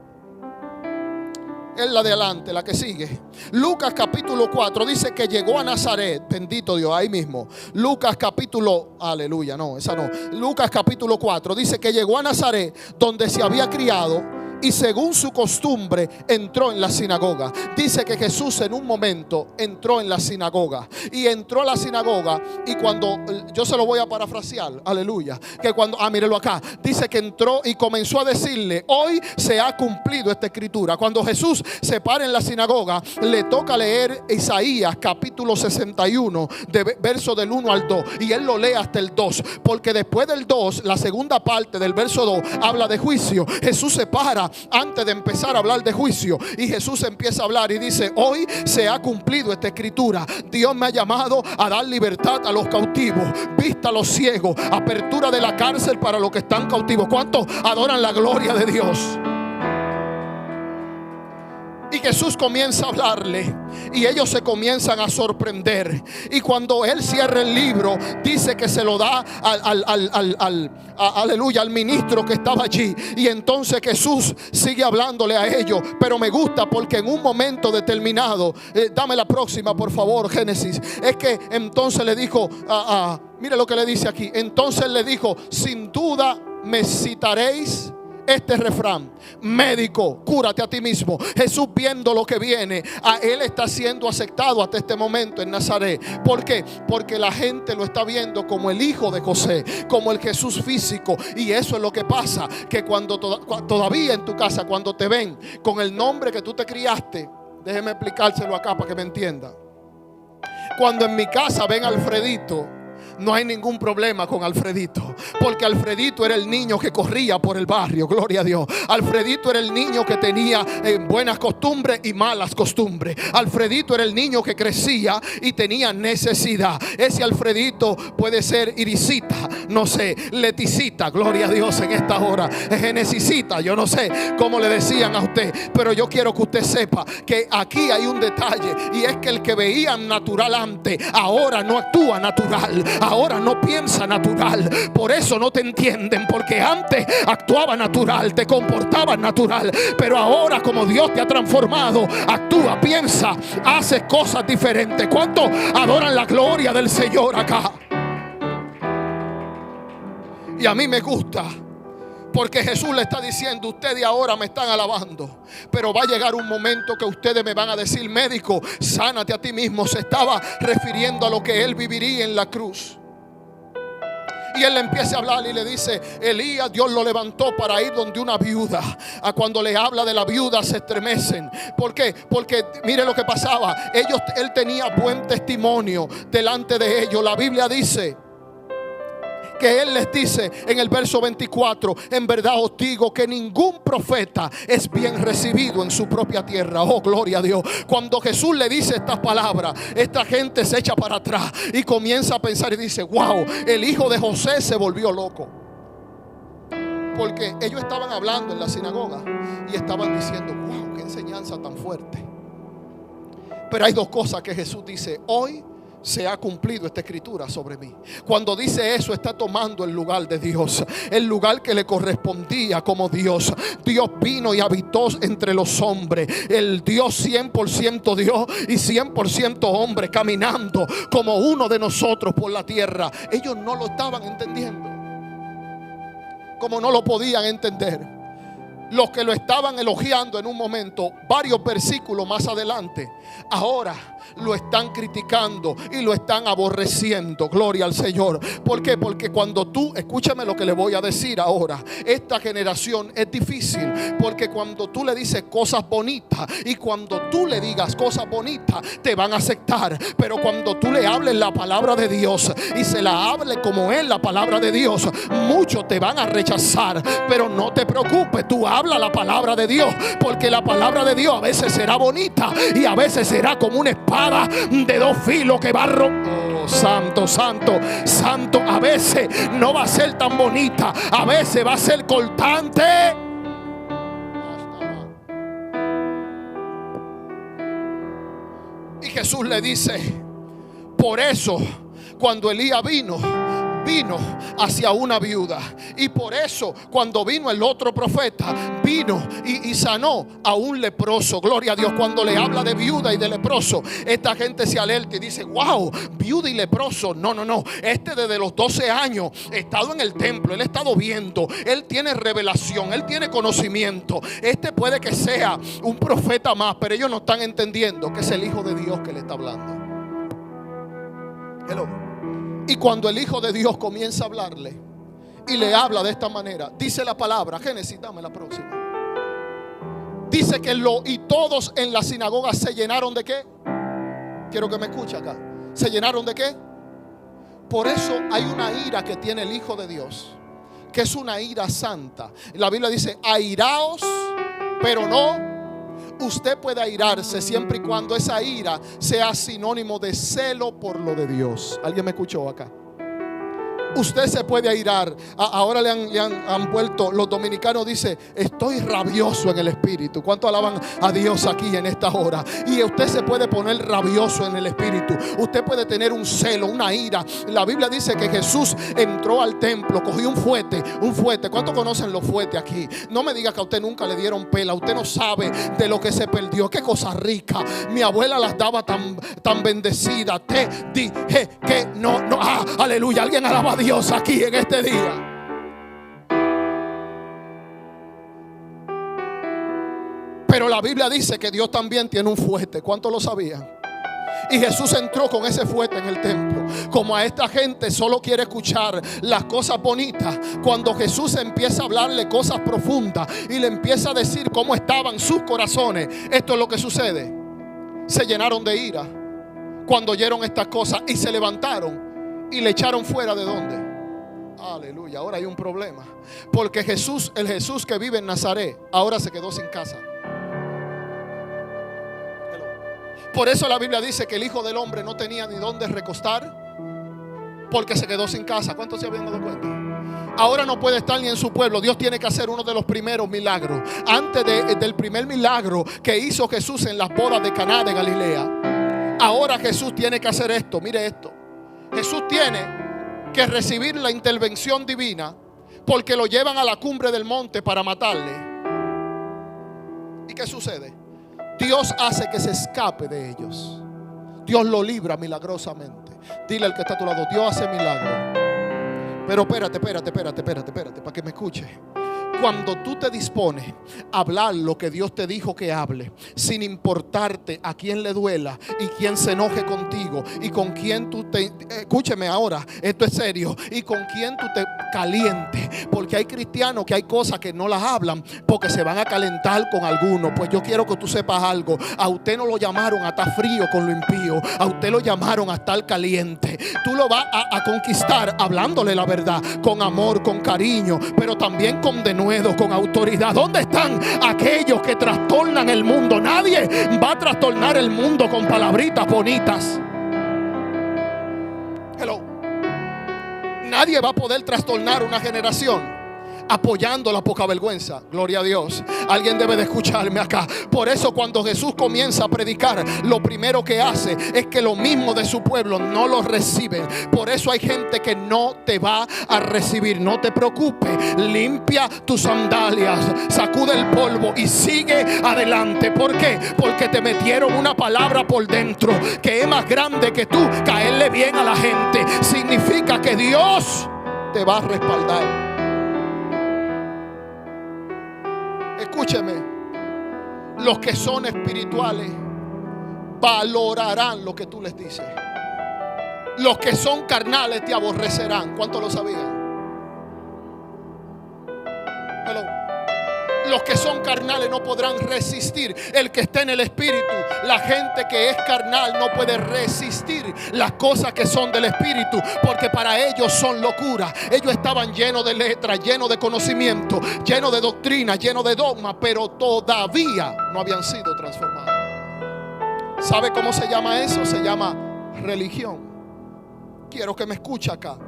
Es la de adelante, la que sigue. Lucas capítulo 4 dice que llegó a Nazaret. Bendito Dios, ahí mismo. Lucas capítulo, aleluya, no, esa no. Lucas capítulo 4 dice que llegó a Nazaret, donde se había criado, y según su costumbre entró en la sinagoga. Dice que Jesús en un momento entró en la sinagoga. Y entró a la sinagoga, y cuando, yo se lo voy a parafrasear, aleluya, que cuando, mírelo acá, dice que entró y comenzó a decirle: hoy se ha cumplido esta escritura. Cuando Jesús se para en la sinagoga, le toca leer Isaías capítulo 61, de verso del 1 al 2, y él lo lee hasta el 2, porque después del 2, la segunda parte del verso 2 habla de juicio. Jesús se para antes de empezar a hablar de juicio, y Jesús empieza a hablar y dice: hoy se ha cumplido esta escritura. Dios me ha llamado a dar libertad a los cautivos, vista a los ciegos, apertura de la cárcel para los que están cautivos. ¿Cuántos adoran la gloria de Dios? Y Jesús comienza a hablarle, y ellos se comienzan a sorprender. Y cuando él cierra el libro, dice que se lo da aleluya, al ministro que estaba allí. Y entonces Jesús sigue hablándole a ellos. Pero me gusta porque en un momento determinado, dame la próxima por favor, Génesis. Es que entonces le dijo, mire lo que le dice aquí. Entonces le dijo: sin duda me citaréis este refrán: médico, cúrate a ti mismo. Jesús, viendo lo que viene, a él está siendo aceptado hasta este momento en Nazaret. ¿Por qué? Porque la gente lo está viendo como el hijo de José, como el Jesús físico. Y eso es lo que pasa, que cuando todavía en tu casa, cuando te ven con el nombre que tú te criaste, déjeme explicárselo acá para que me entienda. Cuando en mi casa ven a Alfredito, no hay ningún problema con Alfredito, porque Alfredito era el niño que corría por el barrio, gloria a Dios. Alfredito era el niño que tenía buenas costumbres y malas costumbres. Alfredito era el niño que crecía y tenía necesidad. Ese Alfredito puede ser Irisita, no sé, Leticita, gloria a Dios en esta hora, Genesisita, yo no sé cómo le decían a usted, pero yo quiero que usted sepa que aquí hay un detalle, y es que el que veía natural antes, ahora no actúa natural. Ahora no piensa natural. Por eso no te entienden, porque antes actuaba natural, te comportabas natural, pero ahora, como Dios te ha transformado, actúa, piensa, hace cosas diferentes. ¿Cuántos adoran la gloria del Señor acá? Y a mí me gusta, porque Jesús le está diciendo: ustedes ahora me están alabando, pero va a llegar un momento que ustedes me van a decir: médico, sánate a ti mismo. Se estaba refiriendo a lo que él viviría en la cruz. Y él le empieza a hablar y le dice: Elías, Dios lo levantó para ir donde una viuda. Cuando le habla de la viuda se estremecen. ¿Por qué? Porque mire lo que pasaba. Él tenía buen testimonio delante de ellos. La Biblia dice que él les dice en el verso 24: en verdad os digo que ningún profeta es bien recibido en su propia tierra. Oh, gloria a Dios. Cuando Jesús le dice estas palabras, esta gente se echa para atrás y comienza a pensar y dice: wow, el hijo de José se volvió loco. Porque ellos estaban hablando en la sinagoga y estaban diciendo: wow, qué enseñanza tan fuerte. Pero hay dos cosas que Jesús dice: hoy se ha cumplido esta escritura sobre mí. Cuando dice eso, está tomando el lugar de Dios, el lugar que le correspondía como Dios. Dios vino y habitó entre los hombres. El Dios 100% Dios y 100% hombre, caminando como uno de nosotros por la tierra. Ellos no lo estaban entendiendo, como no lo podían entender. Los que lo estaban elogiando en un momento, varios versículos más adelante, ahora lo están criticando y lo están aborreciendo. Gloria al Señor. ¿Por qué? Porque cuando tú, escúchame lo que le voy a decir ahora, esta generación es difícil, porque cuando tú le dices cosas bonitas y cuando tú le digas cosas bonitas, te van a aceptar. Pero cuando tú le hables la palabra de Dios y se la hable como es la palabra de Dios, muchos te van a rechazar. Pero no te preocupes, tú habla la palabra de Dios, porque la palabra de Dios a veces será bonita y a veces será como una espada de dos filos que va a romper. Oh, santo, santo, santo. A veces no va a ser tan bonita, a veces va a ser cortante. Y Jesús le dice: por eso cuando Elías vino hacia una viuda. Y por eso cuando vino el otro profeta, vino y sanó a un leproso. Gloria a Dios. Cuando le habla de viuda y de leproso, esta gente se alerta y dice: wow, viuda y leproso. No. Este desde los 12 años ha estado en el templo. Él ha estado viendo. Él tiene revelación. Él tiene conocimiento. Este puede que sea un profeta más, pero ellos no están entendiendo que es el Hijo de Dios que le está hablando. Hello. Y cuando el Hijo de Dios comienza a hablarle y le habla de esta manera, dice la palabra, Génesis, dame la próxima. Dice que y todos en la sinagoga se llenaron de ¿qué? Quiero que me escuche acá. ¿Se llenaron de qué? Por eso hay una ira que tiene el Hijo de Dios, que es una ira santa. La Biblia dice: airaos, pero no. Usted puede airarse siempre y cuando esa ira sea sinónimo de celo por lo de Dios. ¿Alguien me escuchó acá? Usted se puede airar. Ahora le han vuelto, los dominicanos dicen: estoy rabioso en el espíritu. ¿Cuánto alaban a Dios aquí en esta hora? Y usted se puede poner rabioso en el espíritu. Usted puede tener un celo, una ira. La Biblia dice que Jesús entró al templo, cogió un fuete. ¿Cuánto conocen los fuetes aquí? No me diga que a usted nunca le dieron pela. Usted no sabe de lo que se perdió. Qué cosa rica. Mi abuela las daba tan bendecida. Te dije que no. Aleluya. Alguien alaba a Dios aquí en este día. Pero la Biblia dice que Dios también tiene un fuete. ¿Cuántos lo sabían? Y Jesús entró con ese fuete en el templo. Como a esta gente solo quiere escuchar las cosas bonitas, cuando Jesús empieza a hablarle cosas profundas y le empieza a decir cómo estaban sus corazones, esto es lo que sucede. Se llenaron de ira cuando oyeron estas cosas y se levantaron y le echaron fuera. ¿De dónde? Aleluya. Ahora hay un problema, porque el Jesús que vive en Nazaret, ahora se quedó sin casa. Por eso la Biblia dice que el Hijo del Hombre no tenía ni dónde recostar, porque se quedó sin casa. ¿Cuántos se habían dado cuenta? Ahora no puede estar ni en su pueblo. Dios tiene que hacer uno de los primeros milagros. Antes del primer milagro que hizo Jesús en las bodas de Caná de Galilea, ahora Jesús tiene que hacer esto. Mire esto. Jesús tiene que recibir la intervención divina, porque lo llevan a la cumbre del monte para matarle. ¿Y qué sucede? Dios hace que se escape de ellos. Dios lo libra milagrosamente. Dile al que está a tu lado: Dios hace milagro. Pero espérate, para que me escuche. Cuando tú te dispones a hablar lo que Dios te dijo que hable, sin importarte a quién le duela y quién se enoje contigo y con quién tú te... Escúcheme ahora, esto es serio. Y con quién tú te calientes. Porque hay cristianos que hay cosas que no las hablan porque se van a calentar con algunos. Pues yo quiero que tú sepas algo. A usted no lo llamaron a estar frío con lo impío. A usted lo llamaron a estar caliente. Tú lo vas a conquistar hablándole la verdad, con amor, con cariño, pero también con denuedo, con autoridad. ¿Dónde están aquellos que trastornan el mundo? Nadie va a trastornar el mundo con palabritas bonitas. Hello. Nadie va a poder trastornar una generación apoyando la poca vergüenza. Gloria a Dios. Alguien debe de escucharme acá. Por eso cuando Jesús comienza a predicar, lo primero que hace es que lo mismo de su pueblo no lo reciben. Por eso hay gente que no te va a recibir. No te preocupes. Limpia tus sandalias, sacude el polvo y sigue adelante. ¿Por qué? Porque te metieron una palabra por dentro que es más grande que tú. Caerle bien a la gente significa que Dios te va a respaldar. Escúcheme, los que son espirituales valorarán lo que tú les dices. Los que son carnales te aborrecerán. ¿Cuántos lo sabían? Hello. Los que son carnales no podrán resistir el que esté en el espíritu. La gente que es carnal no puede resistir las cosas que son del espíritu, porque para ellos son locura. Ellos estaban llenos de letras, llenos de conocimiento, llenos de doctrina, llenos de dogma, pero todavía no habían sido transformados. ¿Sabe cómo se llama eso? Se llama religión. Quiero que me escuche acá.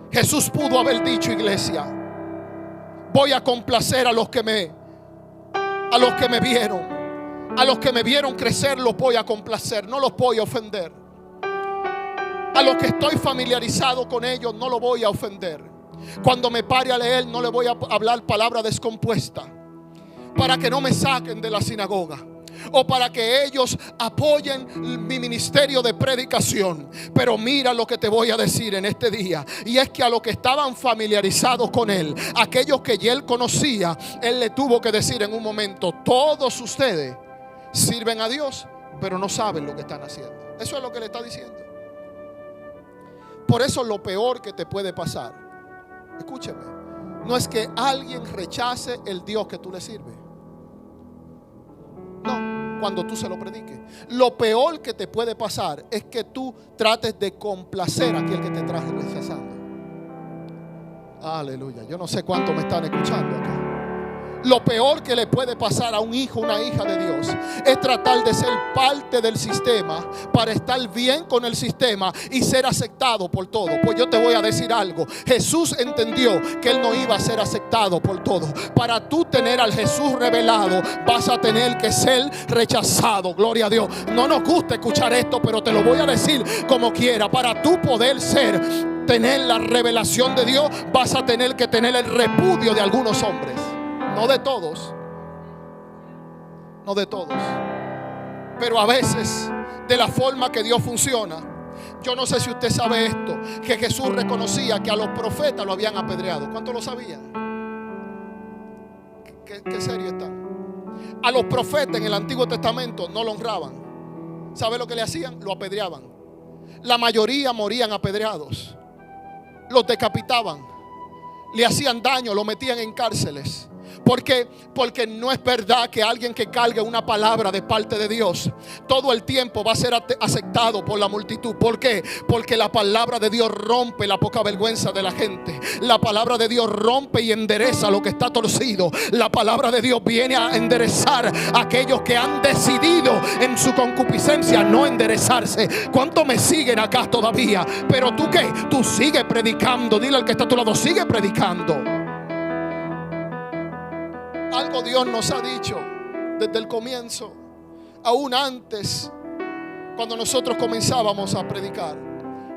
Jesús pudo haber dicho, iglesia: voy a complacer a los que me vieron. A los que me vieron crecer los voy a complacer, no los voy a ofender. A los que estoy familiarizado con ellos no lo voy a ofender. Cuando me pare a leer no le voy a hablar palabra descompuesta, para que no me saquen de la sinagoga, o para que ellos apoyen mi ministerio de predicación. Pero mira lo que te voy a decir en este día, y es que a los que estaban familiarizados con él, aquellos que ya él conocía, él le tuvo que decir en un momento: todos ustedes sirven a Dios, pero no saben lo que están haciendo. Eso es lo que le está diciendo. Por eso lo peor que te puede pasar, escúcheme, no es que alguien rechace el Dios que tú le sirves. No, cuando tú se lo prediques. Lo peor que te puede pasar es que tú trates de complacer a aquel que te traje rechazando. Aleluya. Yo no sé cuántos me están escuchando acá. Lo peor que le puede pasar a un hijo, una hija de Dios, es tratar de ser parte del sistema para estar bien con el sistema y ser aceptado por todo. Pues yo te voy a decir algo. Jesús entendió que él no iba a ser aceptado por todo. Para tú tener al Jesús revelado, vas a tener que ser rechazado. Gloria a Dios. No nos gusta escuchar esto, pero te lo voy a decir como quiera. Para tú poder tener la revelación de Dios, vas a tener que tener el repudio de algunos hombres. No de todos, no de todos, pero a veces de la forma que Dios funciona. Yo no sé si usted sabe esto, que Jesús reconocía que a los profetas lo habían apedreado. ¿Cuántos lo sabían? ¿Qué serio están? A los profetas en el Antiguo Testamento no lo honraban. ¿Sabe lo que le hacían? Lo apedreaban. La mayoría morían apedreados. Los decapitaban, le hacían daño, lo metían en cárceles. Porque no es verdad que alguien que cargue una palabra de parte de Dios todo el tiempo va a ser aceptado por la multitud. ¿Por qué? Porque la palabra de Dios rompe la poca vergüenza de la gente. La palabra de Dios rompe y endereza lo que está torcido. La palabra de Dios viene a enderezar a aquellos que han decidido en su concupiscencia no enderezarse. ¿Cuántos me siguen acá todavía? Pero tú ¿qué? Tú sigues predicando. Dile al que está a tu lado: sigue predicando. Algo Dios nos ha dicho desde el comienzo, aún antes, cuando nosotros comenzábamos a predicar.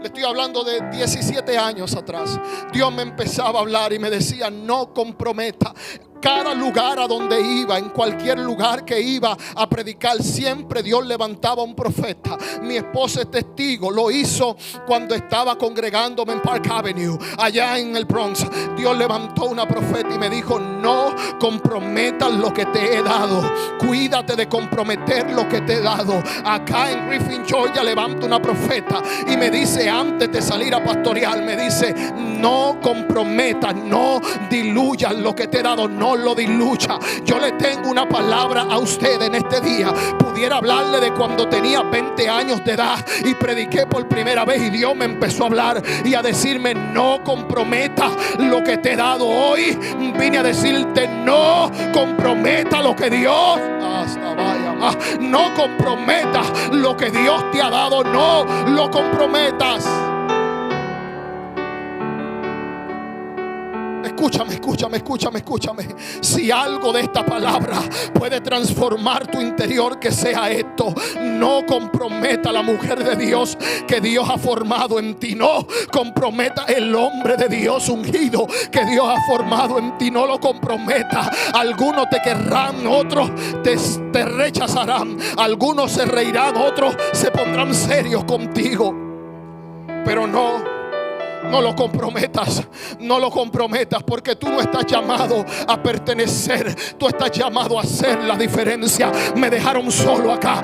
Le estoy hablando de 17 años atrás. Dios me empezaba a hablar y me decía: no comprometa. Cada lugar a donde iba, en cualquier lugar que iba a predicar, siempre Dios levantaba un profeta. Mi esposa es testigo, lo hizo cuando estaba congregándome en Park Avenue, allá en el Bronx. Dios levantó una profeta y me dijo: no comprometas lo que te he dado. Cuídate de comprometer lo que te he dado. Acá en Griffin, Georgia, levanto una profeta y me dice, antes de salir a pastorear, me dice: no comprometas, no diluyas lo que te he dado, no lo diluya. Yo le tengo una palabra a usted en este día. Pudiera hablarle de cuando tenía 20 años de edad y prediqué por primera vez, y Dios me empezó a hablar y a decirme: no comprometa lo que te he dado. Hoy vine a decirte: no comprometa lo que Dios, no comprometas lo que Dios te ha dado. No lo comprometas. Escúchame. Si algo de esta palabra puede transformar tu interior, que sea esto: no comprometa a la mujer de Dios que Dios ha formado en ti. No comprometa el hombre de Dios ungido que Dios ha formado en ti. No lo comprometa. Algunos te querrán, otros te rechazarán. Algunos se reirán, otros se pondrán serios contigo. Pero no lo comprometas. No lo comprometas, porque tú no estás llamado a pertenecer. Tú estás llamado a hacer la diferencia. Me dejaron solo acá.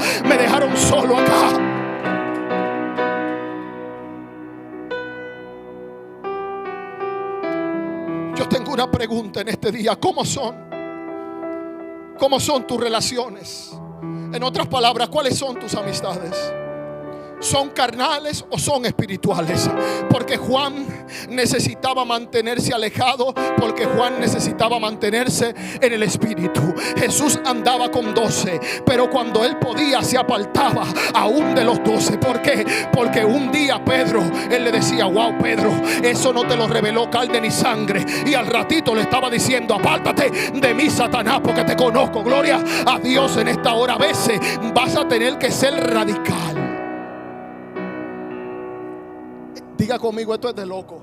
Yo tengo una pregunta en este día: ¿cómo son tus relaciones? En otras palabras, ¿cuáles son tus amistades? ¿Son carnales o son espirituales? Porque Juan necesitaba mantenerse alejado, porque Juan necesitaba mantenerse en el espíritu. Jesús andaba con 12, pero cuando él podía se apartaba aún de los 12. ¿Por qué? Porque un día Pedro, él le decía: wow, Pedro, eso no te lo reveló carne ni sangre. Y al ratito le estaba diciendo: apártate de mí, Satanás, porque te conozco. Gloria a Dios. En esta hora a veces vas a tener que ser radical. Diga conmigo, esto es de loco.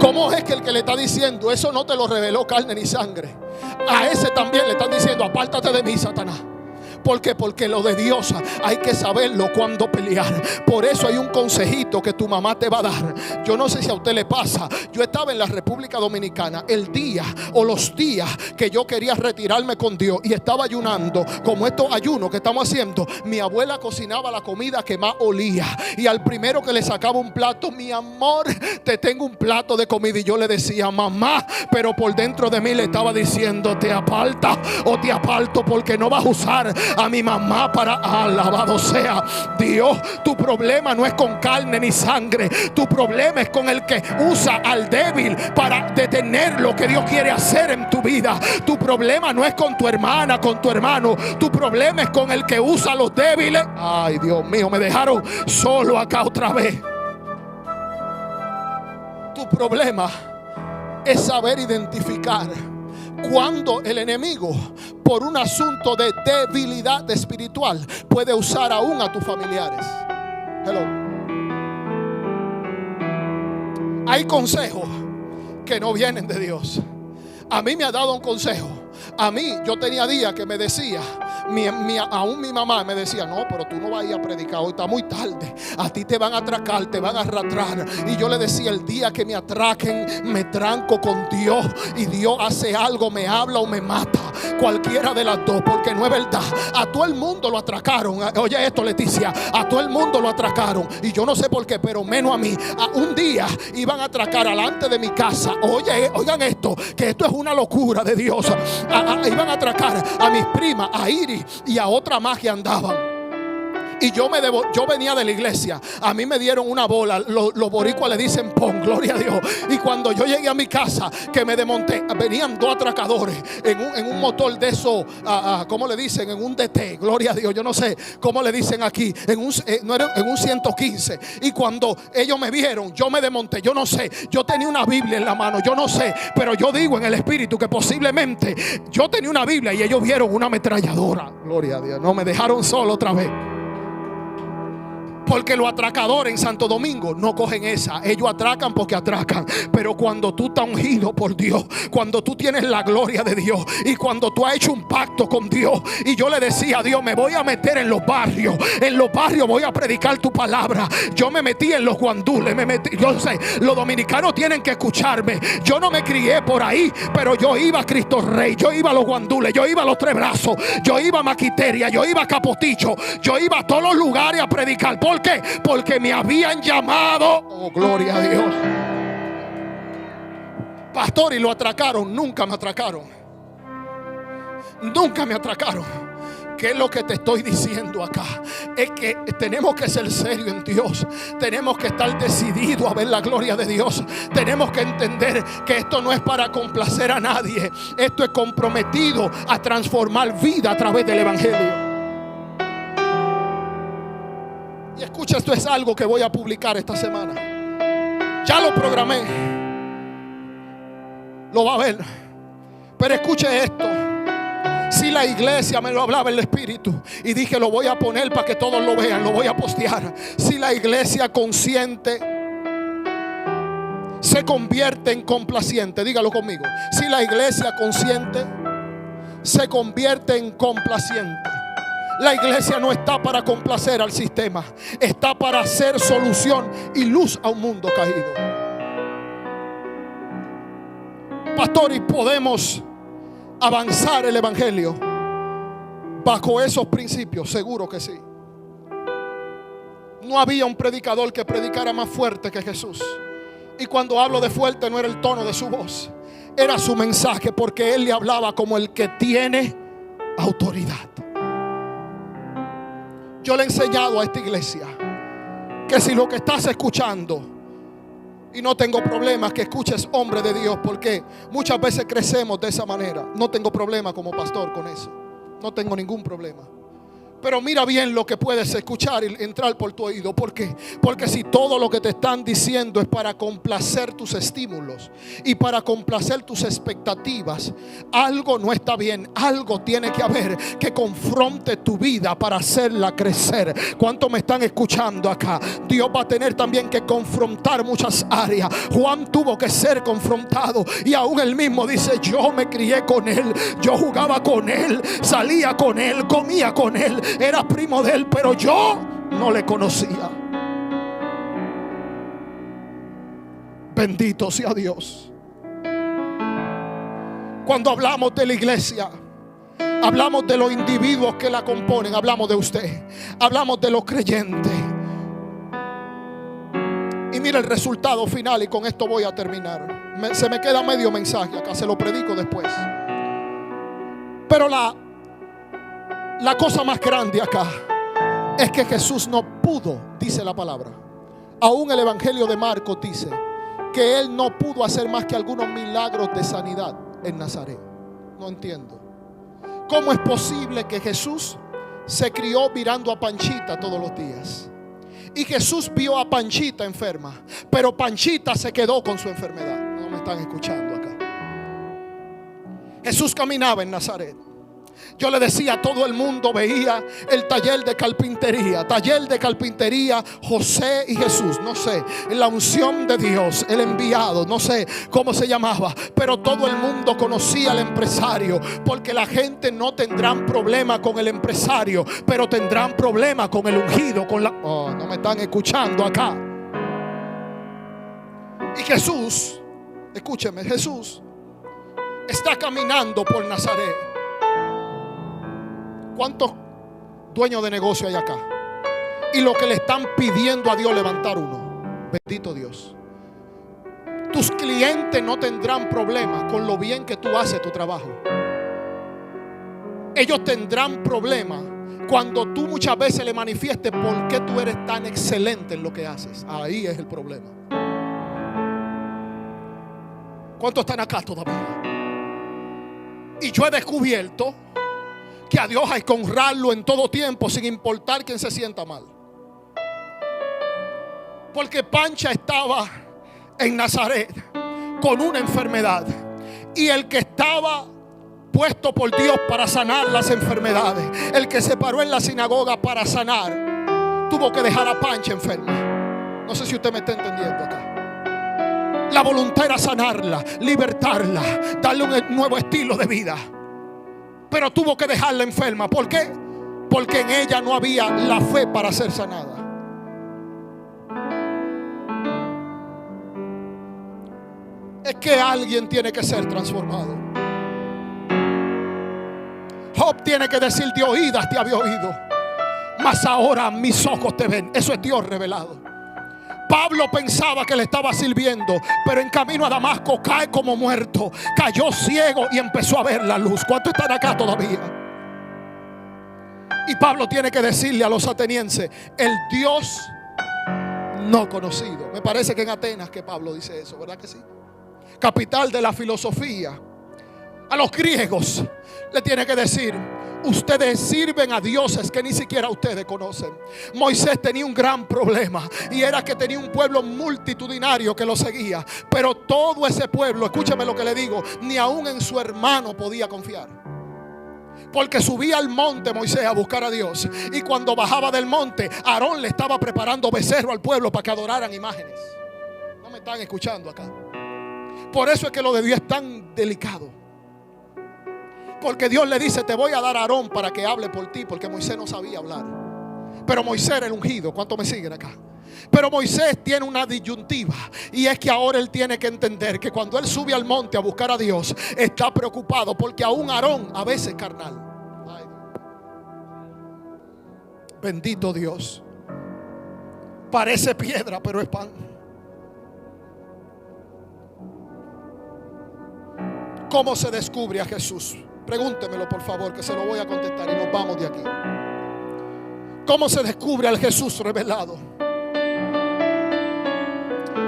¿Cómo es que el que le está diciendo eso no te lo reveló carne ni sangre? A ese también le están diciendo: apártate de mí, Satanás. ¿Por qué? Porque lo de Dios hay que saberlo cuando pelear. Por eso hay un consejito que tu mamá te va a dar. Yo no sé si a usted le pasa. Yo estaba en la República Dominicana el día o los días que yo quería retirarme con Dios y estaba ayunando, como estos ayunos que estamos haciendo. Mi abuela cocinaba la comida que más olía, y al primero que le sacaba un plato: mi amor, te tengo un plato de comida. Y yo le decía: mamá, pero por dentro de mí le estaba diciendo: te aparta o te aparto, porque no vas a usar a mi mamá para... Alabado sea Dios. Tu problema no es con carne ni sangre. Tu problema es con el que usa al débil para detener lo que Dios quiere hacer en tu vida. Tu problema no es con tu hermana, con tu hermano. Tu problema es con el que usa a los débiles. Ay, Dios mío, me dejaron solo acá otra vez. Tu problema es saber identificar cuando el enemigo, por un asunto de debilidad espiritual, puede usar aún a tus familiares. Hello. Hay consejos que no vienen de Dios. A mí me ha dado un consejo. A mí, yo tenía días que me decía, aún mi mamá me decía: no, pero tú no vas a ir a predicar hoy, está muy tarde. A ti te van a atracar, te van a arrastrar. Y yo le decía: el día que me atraquen, me tranco con Dios, y Dios hace algo, me habla o me mata. Cualquiera de las dos, porque no es verdad. A todo el mundo lo atracaron. Oye esto, Leticia, a todo el mundo lo atracaron. Y yo no sé por qué, pero menos a mí. Un día iban a atracar alante de mi casa. Oigan esto, que esto es una locura de Dios. Iban a atracar a mis primas, a Iris y a otra más que andaban. Y yo venía de la iglesia. A mí me dieron una bola. Los boricuas le dicen pon, gloria a Dios. Y cuando yo llegué a mi casa, que me desmonté, venían dos atracadores en un motor de eso, ¿cómo le dicen? En un DT, gloria a Dios. Yo no sé cómo le dicen aquí. En un 115. Y cuando ellos me vieron, yo me desmonté. Yo no sé. Yo tenía una Biblia en la mano. Yo no sé. Pero yo digo en el espíritu que posiblemente yo tenía una Biblia y ellos vieron una ametralladora. Gloria a Dios. No me dejaron solo otra vez. Porque los atracadores en Santo Domingo no cogen esa. Ellos atracan porque atracan. Pero cuando tú estás ungido por Dios, cuando tú tienes la gloria de Dios, y cuando tú has hecho un pacto con Dios. Y yo le decía a Dios: me voy a meter en los barrios. En los barrios voy a predicar tu palabra. Yo me metí en los guandules. Yo sé, los dominicanos tienen que escucharme. Yo no me crié por ahí, pero yo iba a Cristo Rey. Yo iba a los guandules. Yo iba a los Tres Brazos. Yo iba a Maquiteria. Yo iba a Capoticho. Yo iba a todos los lugares a predicar. ¿Por qué? Porque me habían llamado. Oh, gloria a Dios. Pastor, y lo atracaron. Nunca me atracaron. Nunca me atracaron. ¿Qué es lo que te estoy diciendo acá? Es que tenemos que ser serios en Dios. Tenemos que estar decididos a ver la gloria de Dios. Tenemos que entender que esto no es para complacer a nadie. Esto es comprometido a transformar vida a través del evangelio. Y escucha, esto es algo que voy a publicar esta semana. Ya lo programé. Lo va a ver. Pero escuche esto. Si la iglesia me lo hablaba el Espíritu, y dije: lo voy a poner para que todos lo vean, lo voy a postear. Si la iglesia consciente se convierte en complaciente, dígalo conmigo. Si la iglesia consciente se convierte en complaciente. La iglesia no está para complacer al sistema. Está para hacer solución y luz a un mundo caído. Pastor, ¿y podemos avanzar el evangelio bajo esos principios? Seguro que sí. No había un predicador que predicara más fuerte que Jesús. Y cuando hablo de fuerte, no era el tono de su voz, era su mensaje, porque él le hablaba como el que tiene autoridad. Yo le he enseñado a esta iglesia que si lo que estás escuchando, y no tengo problemas que escuches hombre de Dios, porque muchas veces crecemos de esa manera. No tengo problema como pastor con eso. No tengo ningún problema. Pero mira bien lo que puedes escuchar y entrar por tu oído. ¿Por qué? Porque si todo lo que te están diciendo es para complacer tus estímulos y para complacer tus expectativas, algo no está bien. Algo tiene que haber que confronte tu vida para hacerla crecer. ¿Cuántos me están escuchando acá? Dios va a tener también que confrontar muchas áreas. Juan tuvo que ser confrontado y aún él mismo dice: yo me crié con él, yo jugaba con él, salía con él, comía con él, era primo de él, pero yo no le conocía. Bendito sea Dios. Cuando hablamos de la iglesia, hablamos de los individuos que la componen, hablamos de usted, hablamos de los creyentes. Y mira el resultado final, y con esto voy a terminar. Se me queda medio mensaje acá, se lo predico después. Pero la cosa más grande acá es que Jesús no pudo, dice la palabra. Aún el Evangelio de Marcos dice que él no pudo hacer más que algunos milagros de sanidad en Nazaret. No entiendo. ¿Cómo es posible que Jesús se crió mirando a Panchita todos los días? Y Jesús vio a Panchita enferma, pero Panchita se quedó con su enfermedad. No me están escuchando acá. Jesús caminaba en Nazaret. Yo le decía, a todo el mundo veía el taller de carpintería, José y Jesús, no sé, la unción de Dios, el enviado, no sé cómo se llamaba, pero todo el mundo conocía al empresario, porque la gente no tendrán problema con el empresario, pero tendrán problema con el ungido, no me están escuchando acá. Y Jesús, escúcheme, Jesús está caminando por Nazaret. ¿Cuántos dueños de negocio hay acá? Y lo que le están pidiendo a Dios levantar uno. Bendito Dios. Tus clientes no tendrán problema con lo bien que tú haces tu trabajo. Ellos tendrán problema cuando tú muchas veces le manifiestes por qué tú eres tan excelente en lo que haces. Ahí es el problema. ¿Cuántos están acá todavía? Y yo he descubierto que a Dios hay que honrarlo en todo tiempo, sin importar quién se sienta mal. Porque Pancha estaba en Nazaret con una enfermedad, y el que estaba puesto por Dios para sanar las enfermedades, el que se paró en la sinagoga para sanar, tuvo que dejar a Pancha enferma. No sé si usted me está entendiendo acá. La voluntad era sanarla, libertarla, darle un nuevo estilo de vida. Pero tuvo que dejarla enferma. ¿Por qué? Porque en ella no había la fe para ser sanada. Es que alguien tiene que ser transformado. Job tiene que decir: de oídas te había oído, mas ahora mis ojos te ven. Eso es Dios revelado. Pablo pensaba que le estaba sirviendo, pero en camino a Damasco cae como muerto, cayó ciego y empezó a ver la luz. ¿Cuántos están acá todavía? Y Pablo tiene que decirle a los atenienses: el Dios no conocido. Me parece que en Atenas que Pablo dice eso, ¿verdad que sí? Capital de la filosofía. A los griegos le tiene que decir: ustedes sirven a dioses que ni siquiera ustedes conocen. Moisés tenía un gran problema, y era que tenía un pueblo multitudinario que lo seguía. Pero todo ese pueblo, escúchame lo que le digo, ni aún en su hermano podía confiar. Porque subía al monte Moisés a buscar a Dios, y cuando bajaba del monte, Aarón le estaba preparando becerro al pueblo para que adoraran imágenes. No me están escuchando acá. Por eso es que lo de Dios es tan delicado. Porque Dios le dice: te voy a dar a Aarón para que hable por ti, porque Moisés no sabía hablar. Pero Moisés era el ungido. ¿Cuántos me siguen acá? Pero Moisés tiene una disyuntiva, y es que ahora él tiene que entender que cuando él sube al monte a buscar a Dios, está preocupado porque aún Aarón a veces es carnal. Ay, bendito Dios. Parece piedra, pero es pan. ¿Cómo se descubre a Jesús? Pregúntemelo por favor, que se lo voy a contestar y nos vamos de aquí. ¿Cómo se descubre al Jesús revelado?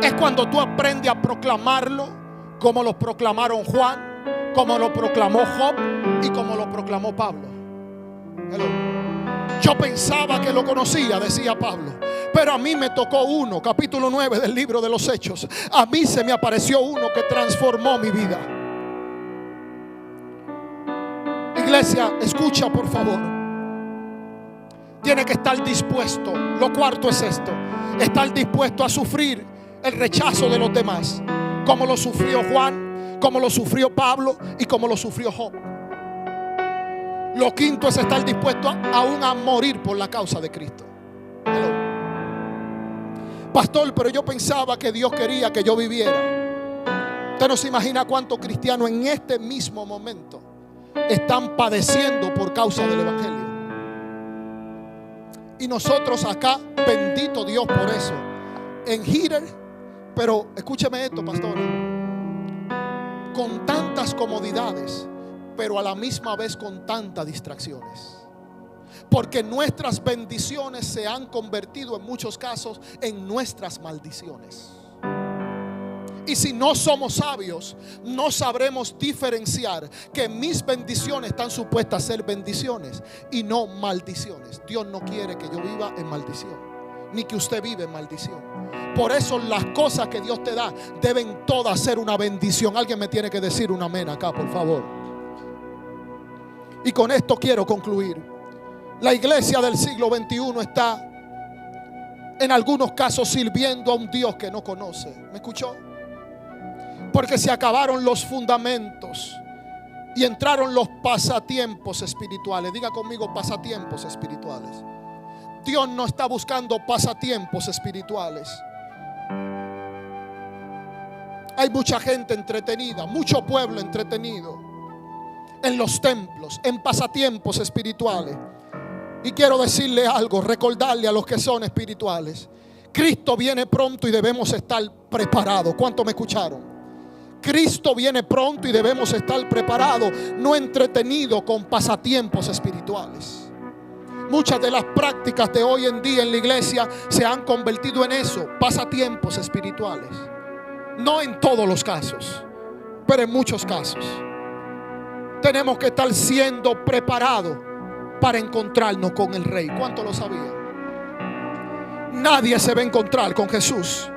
Es cuando tú aprendes a proclamarlo, como lo proclamaron Juan, como lo proclamó Job y como lo proclamó Pablo. Hello. Yo pensaba que lo conocía, decía Pablo, pero a mí me tocó uno, capítulo 9 del libro de los Hechos. A mí se me apareció uno que transformó mi vida. Iglesia, escucha por favor. Tiene que estar dispuesto. Lo cuarto es esto: estar dispuesto a sufrir el rechazo de los demás, como lo sufrió Juan, como lo sufrió Pablo y como lo sufrió Job. Lo quinto es estar dispuesto aún a morir por la causa de Cristo. Hello. Pastor, pero yo pensaba que Dios quería que yo viviera. Usted no se imagina cuántos cristianos en este mismo momento están padeciendo por causa del evangelio. Y nosotros acá, bendito Dios por eso, en Hitter, pero escúcheme esto, pastor, con tantas comodidades, pero a la misma vez con tantas distracciones. Porque nuestras bendiciones se han convertido en muchos casos en nuestras maldiciones. Y si no somos sabios, no sabremos diferenciar que mis bendiciones están supuestas a ser bendiciones y no maldiciones. Dios no quiere que yo viva en maldición, ni que usted viva en maldición. Por eso las cosas que Dios te da deben todas ser una bendición. Alguien me tiene que decir un amén acá, por favor. Y con esto quiero concluir. La iglesia del siglo XXI está en algunos casos sirviendo a un Dios que no conoce. ¿Me escuchó? Porque se acabaron los fundamentos y entraron los pasatiempos espirituales. Diga conmigo, pasatiempos espirituales. Dios no está buscando pasatiempos espirituales. Hay mucha gente entretenida, mucho pueblo entretenido en los templos, en pasatiempos espirituales. Y quiero decirle algo, recordarle a los que son espirituales: Cristo viene pronto y debemos estar preparados. ¿Cuántos me escucharon? Cristo viene pronto y debemos estar preparados, no entretenidos con pasatiempos espirituales. Muchas de las prácticas de hoy en día en la iglesia se han convertido en eso, pasatiempos espirituales. No en todos los casos, pero en muchos casos. Tenemos que estar siendo preparados para encontrarnos con el Rey. ¿Cuánto lo sabían? Nadie se va a encontrar con Jesús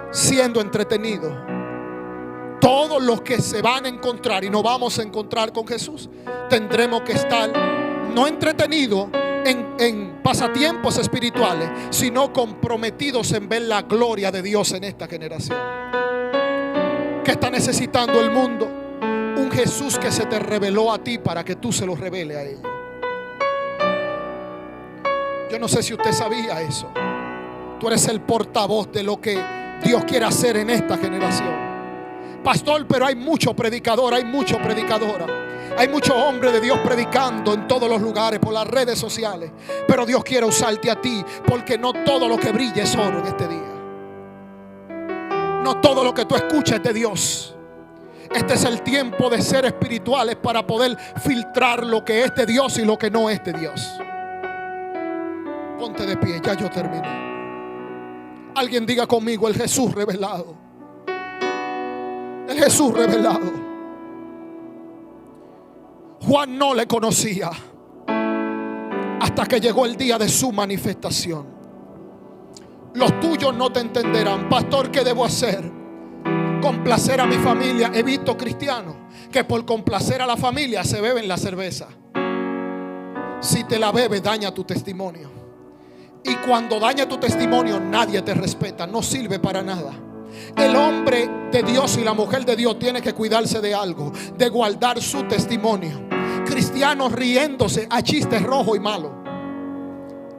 siendo entretenido. Todos los que se van a encontrar y nos vamos a encontrar con Jesús, tendremos que estar no entretenidos en pasatiempos espirituales, sino comprometidos en ver la gloria de Dios en esta generación. ¿Qué está necesitando el mundo? Un Jesús que se te reveló a ti para que tú se lo revele a ellos. Yo no sé si usted sabía eso. Tú eres el portavoz de lo que Dios quiere hacer en esta generación. Pastor, pero hay mucho predicador, hay mucho predicadora, hay muchos hombres de Dios predicando en todos los lugares, por las redes sociales. Pero Dios quiere usarte a ti, porque no todo lo que brilla es oro en este día. No todo lo que tú escuchas es de Dios. Este es el tiempo de ser espirituales para poder filtrar lo que es de Dios y lo que no es de Dios. Ponte de pie, ya yo terminé. Alguien diga conmigo: el Jesús revelado. El Jesús revelado. Juan no le conocía hasta que llegó el día de su manifestación. Los tuyos no te entenderán. Pastor, ¿qué debo hacer? Complacer a mi familia. He visto cristianos que por complacer a la familia se beben la cerveza. Si te la bebes, daña tu testimonio. Y cuando daña tu testimonio, nadie te respeta. No sirve para nada. El hombre de Dios y la mujer de Dios tiene que cuidarse de algo, de guardar su testimonio. Cristianos riéndose a chistes rojos y malos.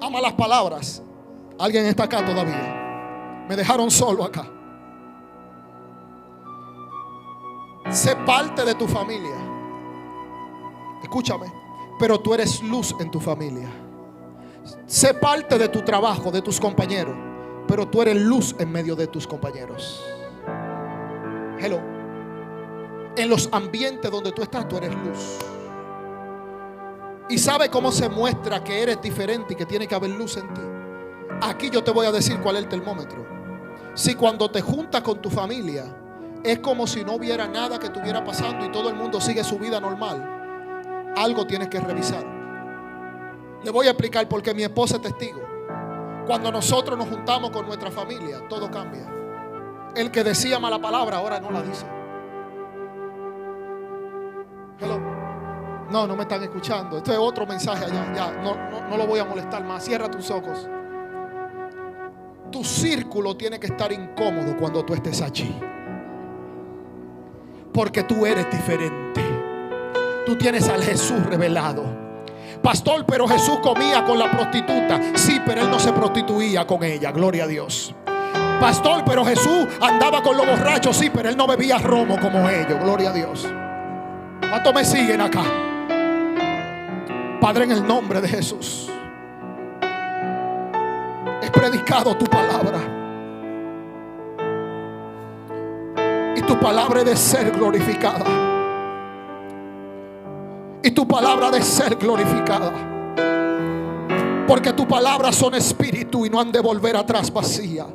A malas palabras. ¿Alguien está acá todavía? Me dejaron solo acá. Sé parte de tu familia. Escúchame. Pero tú eres luz en tu familia. Sé parte de tu trabajo, de tus compañeros, pero tú eres luz en medio de tus compañeros. Hello. En los ambientes donde tú estás, tú eres luz. ¿Y sabe cómo se muestra que eres diferente y que tiene que haber luz en ti? Aquí yo te voy a decir cuál es el termómetro. Si cuando te juntas con tu familia es como si no hubiera nada que estuviera pasando y todo el mundo sigue su vida normal, algo tienes que revisar. Le voy a explicar porque mi esposa es testigo. Cuando nosotros nos juntamos con nuestra familia, todo cambia. El que decía mala palabra ahora no la dice. Hello. No me están escuchando. Este es otro mensaje allá. Ya, no lo voy a molestar más. Cierra tus ojos. Tu círculo tiene que estar incómodo cuando tú estés allí. Porque tú eres diferente. Tú tienes al Jesús revelado. Pastor, pero Jesús comía con la prostituta. Sí, pero Él no se prostituía con ella. Gloria a Dios. Pastor, pero Jesús andaba con los borrachos. Sí, pero Él no bebía romo como ellos. Gloria a Dios. ¿Cuántos me siguen acá? Padre, en el nombre de Jesús, he predicado tu palabra. Y tu palabra es de ser glorificada. Y tu palabra de ser glorificada. Porque tu palabra son espíritu y no han de volver atrás vacía.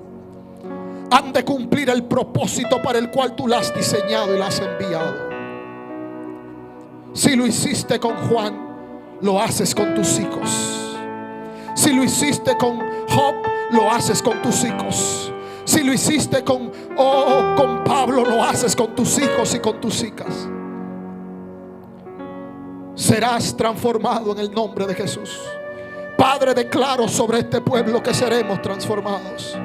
Han de cumplir el propósito para el cual tú la has diseñado y la has enviado. Si lo hiciste con Juan, lo haces con tus hijos. Si lo hiciste con Job, lo haces con tus hijos. Si lo hiciste con Pablo, lo haces con tus hijos y con tus hijas. Serás transformado en el nombre de Jesús. Padre, declaro sobre este pueblo que seremos transformados,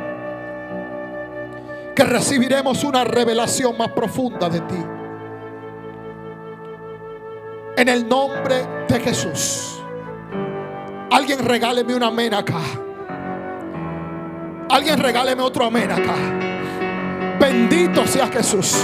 que recibiremos una revelación más profunda de ti. En el nombre de Jesús. Alguien regáleme un amén acá. Alguien regáleme otro amén acá. Bendito sea Jesús.